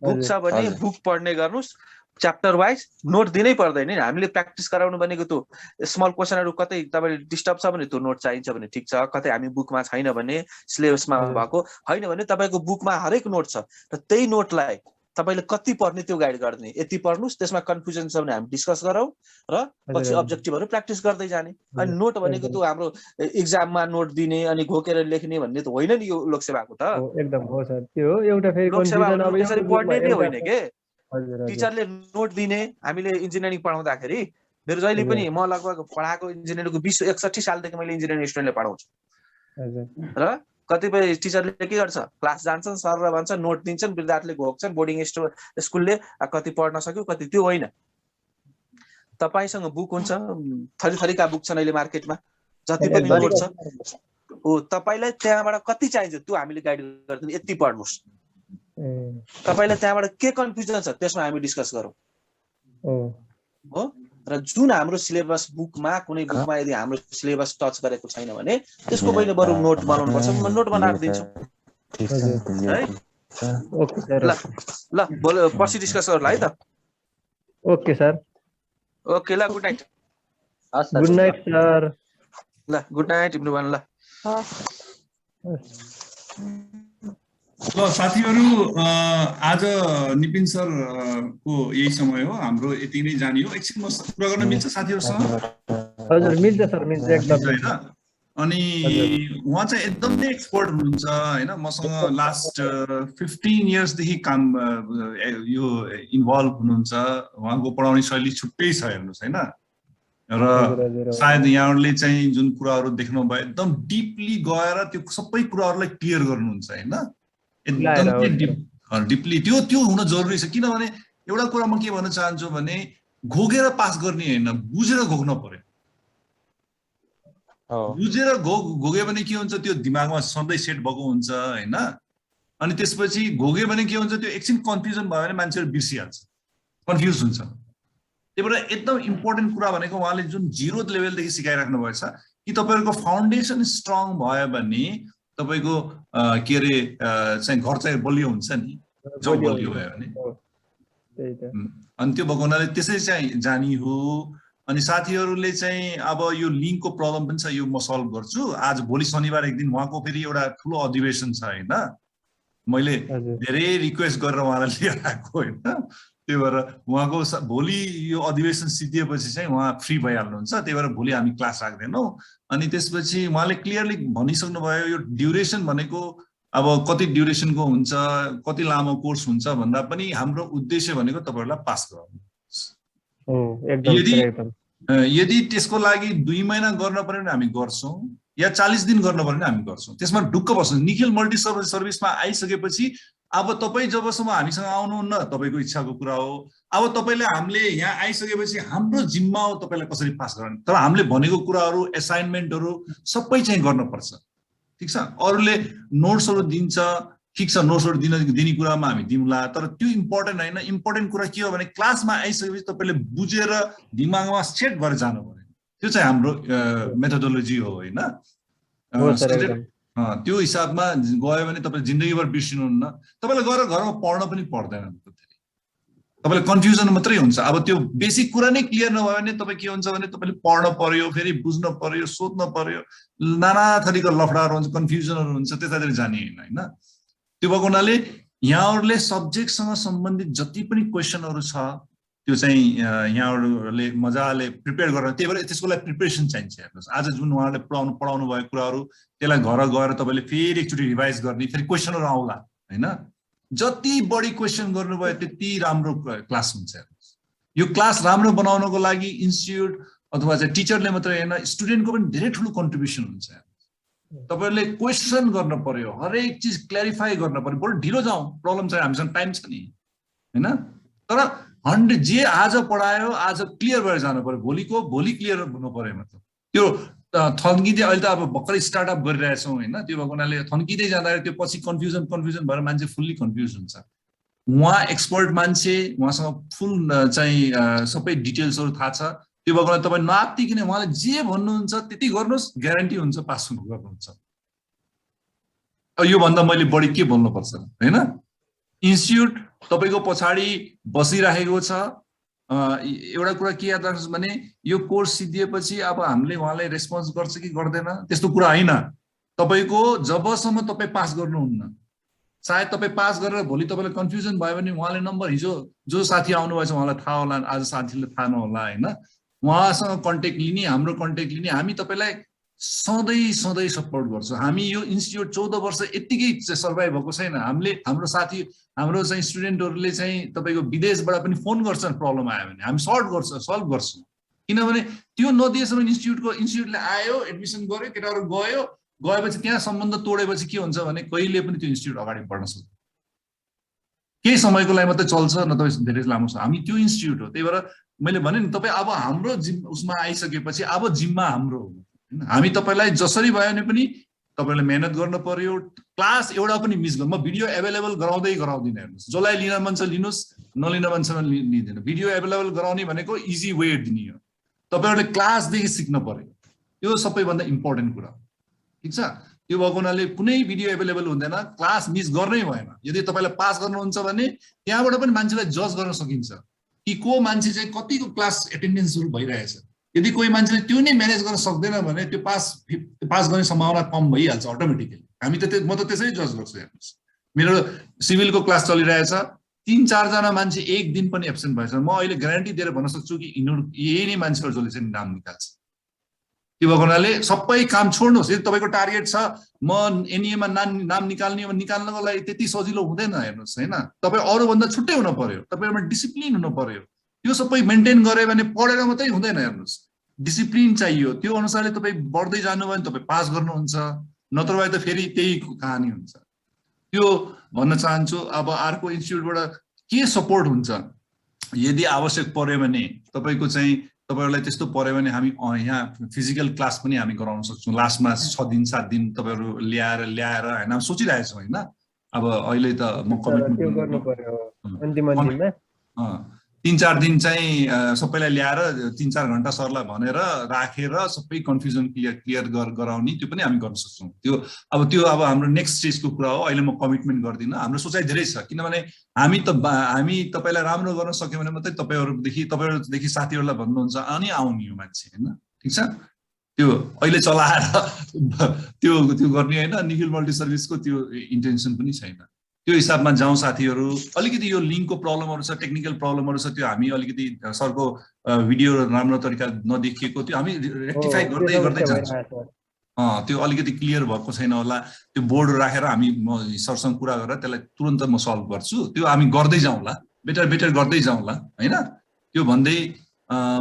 बुक छ भने बुक पढ्ने गर्नुस्, च्याप्टर वाइज नोट दिनै पर्दैन नि। हामीले प्र्याक्टिस गराउनु भनेको त्यो स्मल क्वेसनहरु कतै तपाईले डिस्टर्ब छ भने त्यो नोट चाहिन्छ भने ठीक छ, कतै हामी बुकमा छैन भने सिलेबसमा भएको हैन भने तपाईको बुकमा हरेक नोट छ र त्यही नोटलाई तपाईले कति पढ्ने त्यो गाइड गर्दिने। यति पढ्नुस्, त्यसमा कन्फ्युजन छ भने हामी डिस्कस गरौँ र पछि अब्जेक्टिभहरु प्र्याक्टिस गर्दै जाने। अनि नोट भनेको त्यो हाम्रो एक्जाममा नोट दिने अनि घोकेर लेख्ने भन्ने त होइन नि यो लोकसेवाको त। एकदम हो सर, त्यो हो एउटा फेरि कन्फ्युजन। अब यसरी पढ्ने नै होइन के, हजुर टिचरले नोट दिने। हामीले इन्जिनियरिङ पढाउँदाखेरि मेरो जहिले पनि म लगभग पढाएको इन्जिनियरिङको 2061 सालदेखि मैले इन्जिनियरिङ स्टुडेन्टले पढाउँछु र कतिपय टिचरले के गर्छ, क्लास जान्छन्, सर र भन्छन्, नोट दिन्छन्, विद्यार्थीले घोक्छन्, बोर्डिङ स्कुलले कति पढ्न सक्यो कति। त्यो होइन। तपाईसँग बुक हुन्छ, थरीका बुक छन् अहिले मार्केटमा, जति पनि नोट छ हो तपाईलाई त्यहाँबाट कति चाहिन्छ त्यो हामीले गाइड गर्दिन्छौँ। यति पढ्नुस्, तपाईलाई त्यहाँबाट के कन्फ्युजन छ त्यसमा हामी डिस्कस गरौँ हो। र जुन हाम्रो सिलेबस बुकमा कुनै बुकमा यदि हाम्रो सिलेबस टच गरेको छैन भने त्यसको पहिले बरु नोट बनाउनु पर्छ। म नोट बनाएर दिन्छु है। ल बोल पछि डिस्कस गरौँ है त। Okay sir. ओके ल, good night. Good night sir. ल गुड नाइट इभ्रीवन। ल साथीहरु, आज निपिन सर को यही समय हो, हाम्रो यति नै जानी हो। एकछिन म कुरा गर्न मिल्छ साथीहरुसँग? हजुर मिल्छ सर, मिल्छ एकदम। अनि उहाँ चाहिँ एकदम नै एक्सपर्ट हुनुहुन्छ हैन। मसँग लास्ट 15 इयर्सदेखि काम यो इन्भल्भ हुनुहुन्छ। उहाँको पढाउने शैली छुट्टै छ, हेर्नुस् हैन। र सायद यहाँहरुले चाहिँ जुन कुराहरु देख्नु भयो एकदम डिपली गएर त्यो सबै कुराहरुलाई क्लियर गर्नुहुन्छ हैन। एकदम डिपली त्यो हुन जरुरी छ। किनभने एउटा कुरा म के भन्न चाहन्छु भने घोगेर पास गर्ने हैन, बुझेर घोक्न पर्यो। बुझेर घोग्यो भने के हुन्छ, त्यो दिमागमा सधैँ सेट भएको हुन्छ हैन। अनि त्यसपछि घोग्यो भने के हुन्छ, त्यो एकछिन कन्फ्युजन भयो भने मान्छेहरु बिर्सिहाल्छ, कन्फ्युज हुन्छ। त्यही भएर एकदम इम्पोर्टेन्ट कुरा भनेको उहाँले जुन 0 लेभलदेखि सिकाइराख्नु भएको छ कि तपाईहरुको फाउन्डेसन स्ट्रङ भयो भने तपाईको के रे चाहिँ घर चाहिँ बलियो हुन्छ नि, जब बलियो भयो भने। अनि त्यो भएको हुनाले त्यसै चाहिँ जानी हो। अनि साथीहरुले चाहिँ अब यो लिङ्कको प्रब्लम पनि छ, यो म सल्भ गर्छु। आज भोलि शनिबार एक दिन उहाँको फेरि एउटा ठुलो अधिवेशन छ हैन। मैले धेरै रिक्वेस्ट गरेर उहाँलाई लिएर आएको होइन। त्यही भएर उहाँको भोलि यो अधिवेशन सिद्धिएपछि चाहिँ उहाँ फ्री भइहाल्नुहुन्छ, त्यही भएर भोलि हामी क्लास राख्दैनौँ। अनि त्यसपछि उहाँले क्लियरली भनिसक्नु भयो यो ड्युरेसन भनेको अब कति ड्युरेसनको हुन्छ, कति लामो कोर्स हुन्छ भन्दा पनि हाम्रो उद्देश्य भनेको तपाईँहरूलाई पास गराउनु। यदि त्यसको लागि 2 महिना गर्न पर्यो भने हामी गर्छौँ या 40 दिन गर्न पर्यो भने हामी गर्छौँ, त्यसमा ढुक्क बस्नु। निखिल मल्टी सर्भिसमा आइसकेपछि अब तपाईँ जबसम्म हामीसँग आउनुहुन्न तपाईँको इच्छाको कुरा हो। अब तपाईँले हामीले यहाँ आइसकेपछि हाम्रो जिम्मा हो तपाईँलाई कसरी पास गराउने। तर हामीले भनेको कुराहरू एसाइनमेन्टहरू सबै चाहिँ गर्नुपर्छ, ठिक छ। अरूले नोट्सहरू दिन्छ, ठिक छ, नोट्सहरू दिने कुरामा हामी दिउँला, तर त्यो इम्पोर्टेन्ट होइन। इम्पोर्टेन्ट कुरा के हो भने क्लासमा आइसकेपछि तपाईँले बुझेर दिमागमा सेट भएर जानु पर्यो। त्यो चाहिँ हाम्रो मेथोडोलोजी हो होइन। त्यो हिसाबमा गयो भने तपाईँ जिन्दगीभर बिर्सिनुहुन्न। तपाईँले गएर घरमा पढ्न पनि पर्दैन, तपाईँलाई कन्फ्युजन मात्रै हुन्छ। अब त्यो बेसिक कुरा नै क्लियर नभयो भने तपाईँ के हुन्छ भने तपाईँले पढ्न पर्यो, फेरि बुझ्न पर्यो, सोध्न पर्यो, नाना थरीका लफडाहरू हुन्छ, कन्फ्युजनहरू हुन्छ, त्यतातिर जाने होइन। त्यो भएको हुनाले यहाँहरूले सब्जेक्टसँग सम्बन्धित जति पनि क्वेसनहरू छ त्यो चाहिँ यहाँहरूले मजाले प्रिपेयर गर्न, त्यही भएर त्यसको लागि प्रिपेरेसन चाहिन्छ। हेर्नुहोस्, आज जुन उहाँहरूले पढाउनु भएको कुराहरू त्यसलाई घर गएर तपाईँले फेरि एकचोटि रिभाइज गर्ने, फेरि क्वेसनहरू आउला होइन। जति बढी क्वेसन गर्नुभयो त्यति राम्रो क्लास हुन्छ। यो क्लास राम्रो बनाउनको लागि इन्स्टिट्युट अथवा चाहिँ टिचरले मात्रै होइन, स्टुडेन्टको पनि धेरै ठुलो कन्ट्रिब्युसन हुन्छ। तपाईँहरूले क्वेसन गर्न पर्यो, हरेक चिज क्ल्यारिफाई गर्न पर्यो। बरु ढिलो जाउँ, प्रब्लम चाहिँ हामीसँग टाइम छ नि होइन। तर 100 जे आज पढायो आज क्लियर भएर जानु पर्यो, भोलि क्लियर हुनु पर्यो। मतलब त्यो थन्किँदै अहिले त अब भर्खरै स्टार्टअप गरिरहेछौँ होइन। त्यो भएको हुनाले थन्किँदै जाँदाखेरि त्यो पछि कन्फ्युजन भएर मान्छे फुल्ली कन्फ्युज हुन्छ। उहाँ एक्सपर्ट मान्छे, उहाँसँग फुल चाहिँ सबै डिटेल्सहरू थाहा छ। त्यो भएको हुनाले तपाईँ नआत्तिकिन उहाँले जे भन्नुहुन्छ त्यति गर्नुहोस्, ग्यारेन्टी हुन्छ पास गर्नुहुन्छ। अब योभन्दा मैले बढी के बोल्नुपर्छ होइन। इन्स्टिट्युट तपाईँको पछाडि बसिरहेको छ। एउटा कुरा के याद राख्नुहोस् भने यो कोर्स सिद्धिएपछि अब हामीले उहाँलाई रेस्पोन्स गर्छ कि गर्दैन त्यस्तो कुरा होइन। तपाईँको जबसम्म तपाईँ पास गर्नुहुन्न, सायद तपाईँ पास गरेर भोलि तपाईँलाई कन्फ्युजन भयो भने उहाँले नम्बर हिजो जो साथी आउनुभएछ उहाँलाई थाहा होला, आज साथीले थाहा नहोला होइन। उहाँसँग कन्ट्याक्ट लिने, हाम्रो कन्ट्याक्ट लिने, हामी तपाईँलाई सधैँ सपोर्ट गर्छौँ। हामी यो इन्स्टिट्युट 14 वर्ष यत्तिकै सर्भाइभ भएको छैन। हाम्रो साथी हाम्रो चाहिँ स्टुडेन्टहरूले चाहिँ तपाईँको विदेशबाट पनि फोन गर्छन्, प्रब्लम आयो भने हामी सल्भ गर्छौँ। किनभने त्यो नदिएसम्म इन्स्टिट्युटले आयो, एडमिसन गर्यो, केटाहरू गएपछि त्यहाँ सम्बन्ध तोडेपछि के हुन्छ भने कहिले पनि त्यो इन्स्टिट्युट अगाडि बढ्न सक्दैन। केही समयको लागि मात्रै चल्छ, नत्र धेरै लामो छ। हामी त्यो इन्स्टिट्युट हो। त्यही भएर मैले भने नि तपाईँ अब हाम्रो उसमा आइसकेपछि अब जिम्मा हाम्रो हो। हामी तपाईँलाई जसरी भयो भने पनि तपाईँले मेहनत गर्नु पर्यो। क्लास एउटा पनि मिस गर्नु, म भिडियो एभाइलेबल गराउँदिनँ। हेर्नुहोस्, जसलाई लिन मन छ लिनुहोस्, नलिन मन छ लिँदैन। भिडियो एभाइलेबल गराउने भनेको इजी वे दिने हो। तपाईँहरूले क्लासदेखि सिक्न पर्यो, यो सबैभन्दा इम्पोर्टेन्ट कुरा हो, ठिक छ। त्यो भएको हुनाले कुनै भिडियो एभाइलेबल हुँदैन, क्लास मिस गर्नै भएन। यदि तपाईँलाई पास गर्नुहुन्छ भने त्यहाँबाट पनि मान्छेलाई जज गर्न सकिन्छ कि को मान्छे चाहिँ कतिको क्लास एटेन्डेन्सहरू भइरहेछ। यदि कोही मान्छेले त्यो नै म्यानेज गर्न सक्दैन भने त्यो पास गर्ने सम्भावना कम भइहाल्छ अटोमेटिकली। म त त्यसरी जज गर्छु। हेर्नुहोस्, मेरो सिभिलको क्लास चलिरहेछ, 3-4 जना मान्छे एक दिन पनि एब्सेन्ट भएछ। म अहिले ग्यारेन्टी दिएर भन्न सक्छु कि यिनीहरू यही नै मान्छेहरू जसले चाहिँ नाम निकाल्छ। त्यो भएको हुनाले सबै काम छोड्नुहोस्। यदि तपाईँको टार्गेट छ म एनइएमा नाम निकाल्नको लागि त्यति सजिलो हुँदैन। हेर्नुहोस् होइन, तपाईँ अरूभन्दा छुट्टै हुनु पर्यो, तपाईँमा डिसिप्लिन हुनु पर्यो। त्यो सबै मेन्टेन गऱ्यो भने पढेर मात्रै हुँदैन। हेर्नुहोस्, डिसिप्लिन चाहियो। त्यो अनुसारले तपाईँ बढ्दै जानुभयो भने तपाईँ पास गर्नुहुन्छ, नत्र भए त फेरि त्यही कहानी हुन्छ। त्यो भन्न चाहन्छु। अब अर्को इन्स्टिट्युटबाट के सपोर्ट हुन्छ, यदि आवश्यक पर्यो भने तपाईँहरूलाई त्यस्तो पर्यो भने हामी यहाँ फिजिकल क्लास पनि हामी गराउन सक्छौँ। लास्टमा 6 दिन 7 दिन तपाईँहरू ल्याएर होइन, हामी सोचिरहेछौँ होइन। अब अहिले त म कमिटमेन्ट 3-4 दिन चाहिँ सबैलाई ल्याएर 3-4 घन्टा सरलाई भनेर राखेर सबै कन्फ्युजन क्लियर गराउने, त्यो पनि हामी गर्न सक्छौँ। त्यो अब हाम्रो नेक्स्ट स्टेजको कुरा हो। अहिले म कमिटमेन्ट गर्दिनँ। हाम्रो सोचाइ धेरै छ, किनभने हामी तपाईँलाई राम्रो गर्न सक्यो भने मात्रै तपाईँहरूदेखि साथीहरूलाई भन्नुहुन्छ अनि आउने हो मान्छे होइन, ठिक छ। त्यो अहिले चलाएर त्यो गर्ने होइन। निखिल मल्टी सर्भिसको त्यो इन्टेन्सन पनि छैन। त्यो हिसाबमा जाउँ साथीहरू। अलिकति यो लिङ्कको प्रब्लमहरू छ, टेक्निकल प्रब्लमहरू छ, त्यो हामी अलिकति सरको भिडियो राम्रो तरिका नदेखिएको त्यो हामी रेक्टिफाई गर्दै गर्दै जान्छौँ। त्यो अलिकति क्लियर भएको छैन होला, त्यो बोर्ड राखेर हामी म सरसँग कुरा गरेर त्यसलाई तुरन्त म सल्भ गर्छु। त्यो हामी गर्दै जाउँला, बेटर गर्दै जाउँला हैन। त्यो भन्दै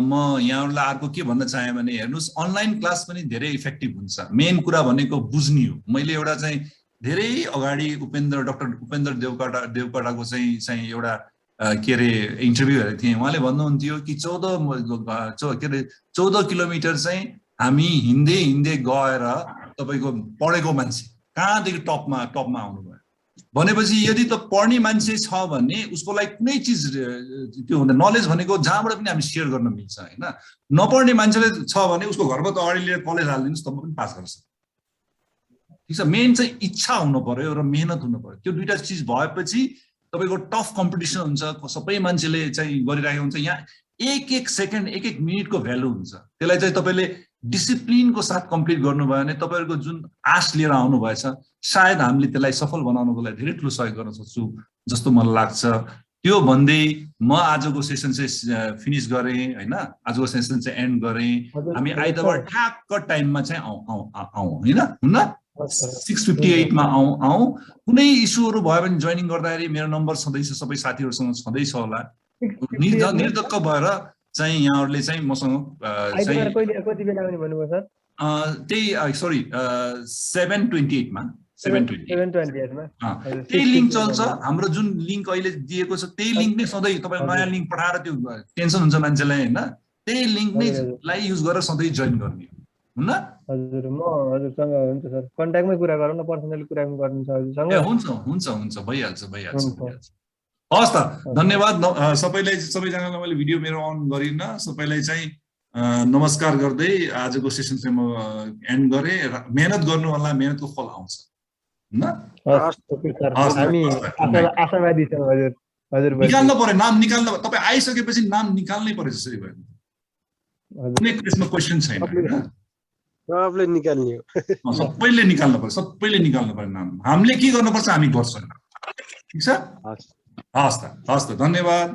म यहाँहरूलाई अर्को के भन्न चाहे भने हेर्नुहोस्, अनलाइन क्लास पनि धेरै इफेक्टिभ हुन्छ। मेन कुरा भनेको बुझ्ने हो। मैले एउटा चाहिँ धेरै अगाडि डाक्टर उपेन्द्र देवकोटाको चाहिँ एउटा के अरे इन्टरभ्यू हेरेको थिएँ। उहाँले भन्नुहुन्थ्यो कि 14 किलोमिटर चाहिँ हामी हिँड्दै गएर तपाईँको पढेको मान्छे कहाँदेखि टपमा आउनुभयो भनेपछि यदि त पढ्ने मान्छे छ भने उसको लागि कुनै चिज त्यो हुँदैन। नलेज भनेको जहाँबाट पनि हामी सेयर गर्न मिल्छ हैन। नपढ्ने मान्छेले छ भने उसको घरबाट अगाडि लिएर कलेज हालिदिनुहोस् तब पनि पास गर्छ। ठिक छ, मेन चाहिँ इच्छा हुनु पर्यो र मेहनत हुनु पर्यो। त्यो दुईटा चिज भएपछि तपाईँको टफ कम्पिटिसन हुन्छ, सबै मान्छेले चाहिँ गरिरहेको हुन्छ। यहाँ एक सेकेन्ड एक मिनटको भ्यालु हुन्छ। त्यसलाई चाहिँ तपाईँले डिसिप्लिनको साथ कम्प्लिट गर्नुभयो भने तपाईँहरूको जुन आश लिएर आउनु भएछ सायद हामीले त्यसलाई सफल बनाउनको लागि धेरै ठुलो सहयोग गर्न सक्छौँ जस्तो मलाई लाग्छ। त्यो भन्दै म आजको सेसन चाहिँ फिनिस गरेँ हैन। आजको सेसन चाहिँ एन्ड गरेँ। हामी आइतबार ठ्याक्क टाइममा चाहिँ आउँ हैन, हुन्न 6:58 मा आउँ। कुनै इस्युहरू भयो भने जोइनिङ गर्दाखेरि मेरो नम्बर छँदैछ, सबै साथीहरूसँग छँदैछ होला। निर्धक्क भएर चाहिँ यहाँहरूले चाहिँ मसँग त्यही सरी 7:28 मा त्यही लिङ्क चल्छ। हाम्रो जुन लिङ्क अहिले दिएको छ त्यही लिङ्क नै सधैँ तपाईँ नयाँ लिङ्क पठाएर त्यो टेन्सन हुन्छ मान्छेलाई हैन। त्यही लिङ्क नै लाई युज गरेर सधैँ जोइन गर्ने हुन्न। हजुर म हजुरसँग हुन्छ सर, कन्ट्याक्टमै कुरा गरौँ न, पर्सनली कुरा गर्नु छ हजुरसँग। हुन्छ भइहाल्छ। हस् त, धन्यवाद सबैजनालाई। मैले भिडियो मेरो अन गरिन। सबैलाई चाहिँ नमस्कार गर्दै आजको सेसन चाहिँ म एन्ड गरेँ। मेहनत गर्नु होला, मेहनतको फल आउँछ हैन। हामी आशावादी छौँ हजुर। हजुर निकाल्नु पर्यो, नाम निकाल्नु। तपाईँ आइसकेपछि नाम निकाल्नै पर्यो। जसरी भयो कुनै क्वेसन छैन, सबले निकाल्ने हो। सबैले निकाल्नु पर्यो नाम। हामीले के गर्नुपर्छ हामी गर्छौँ। ठिक छ, हस् त धन्यवाद।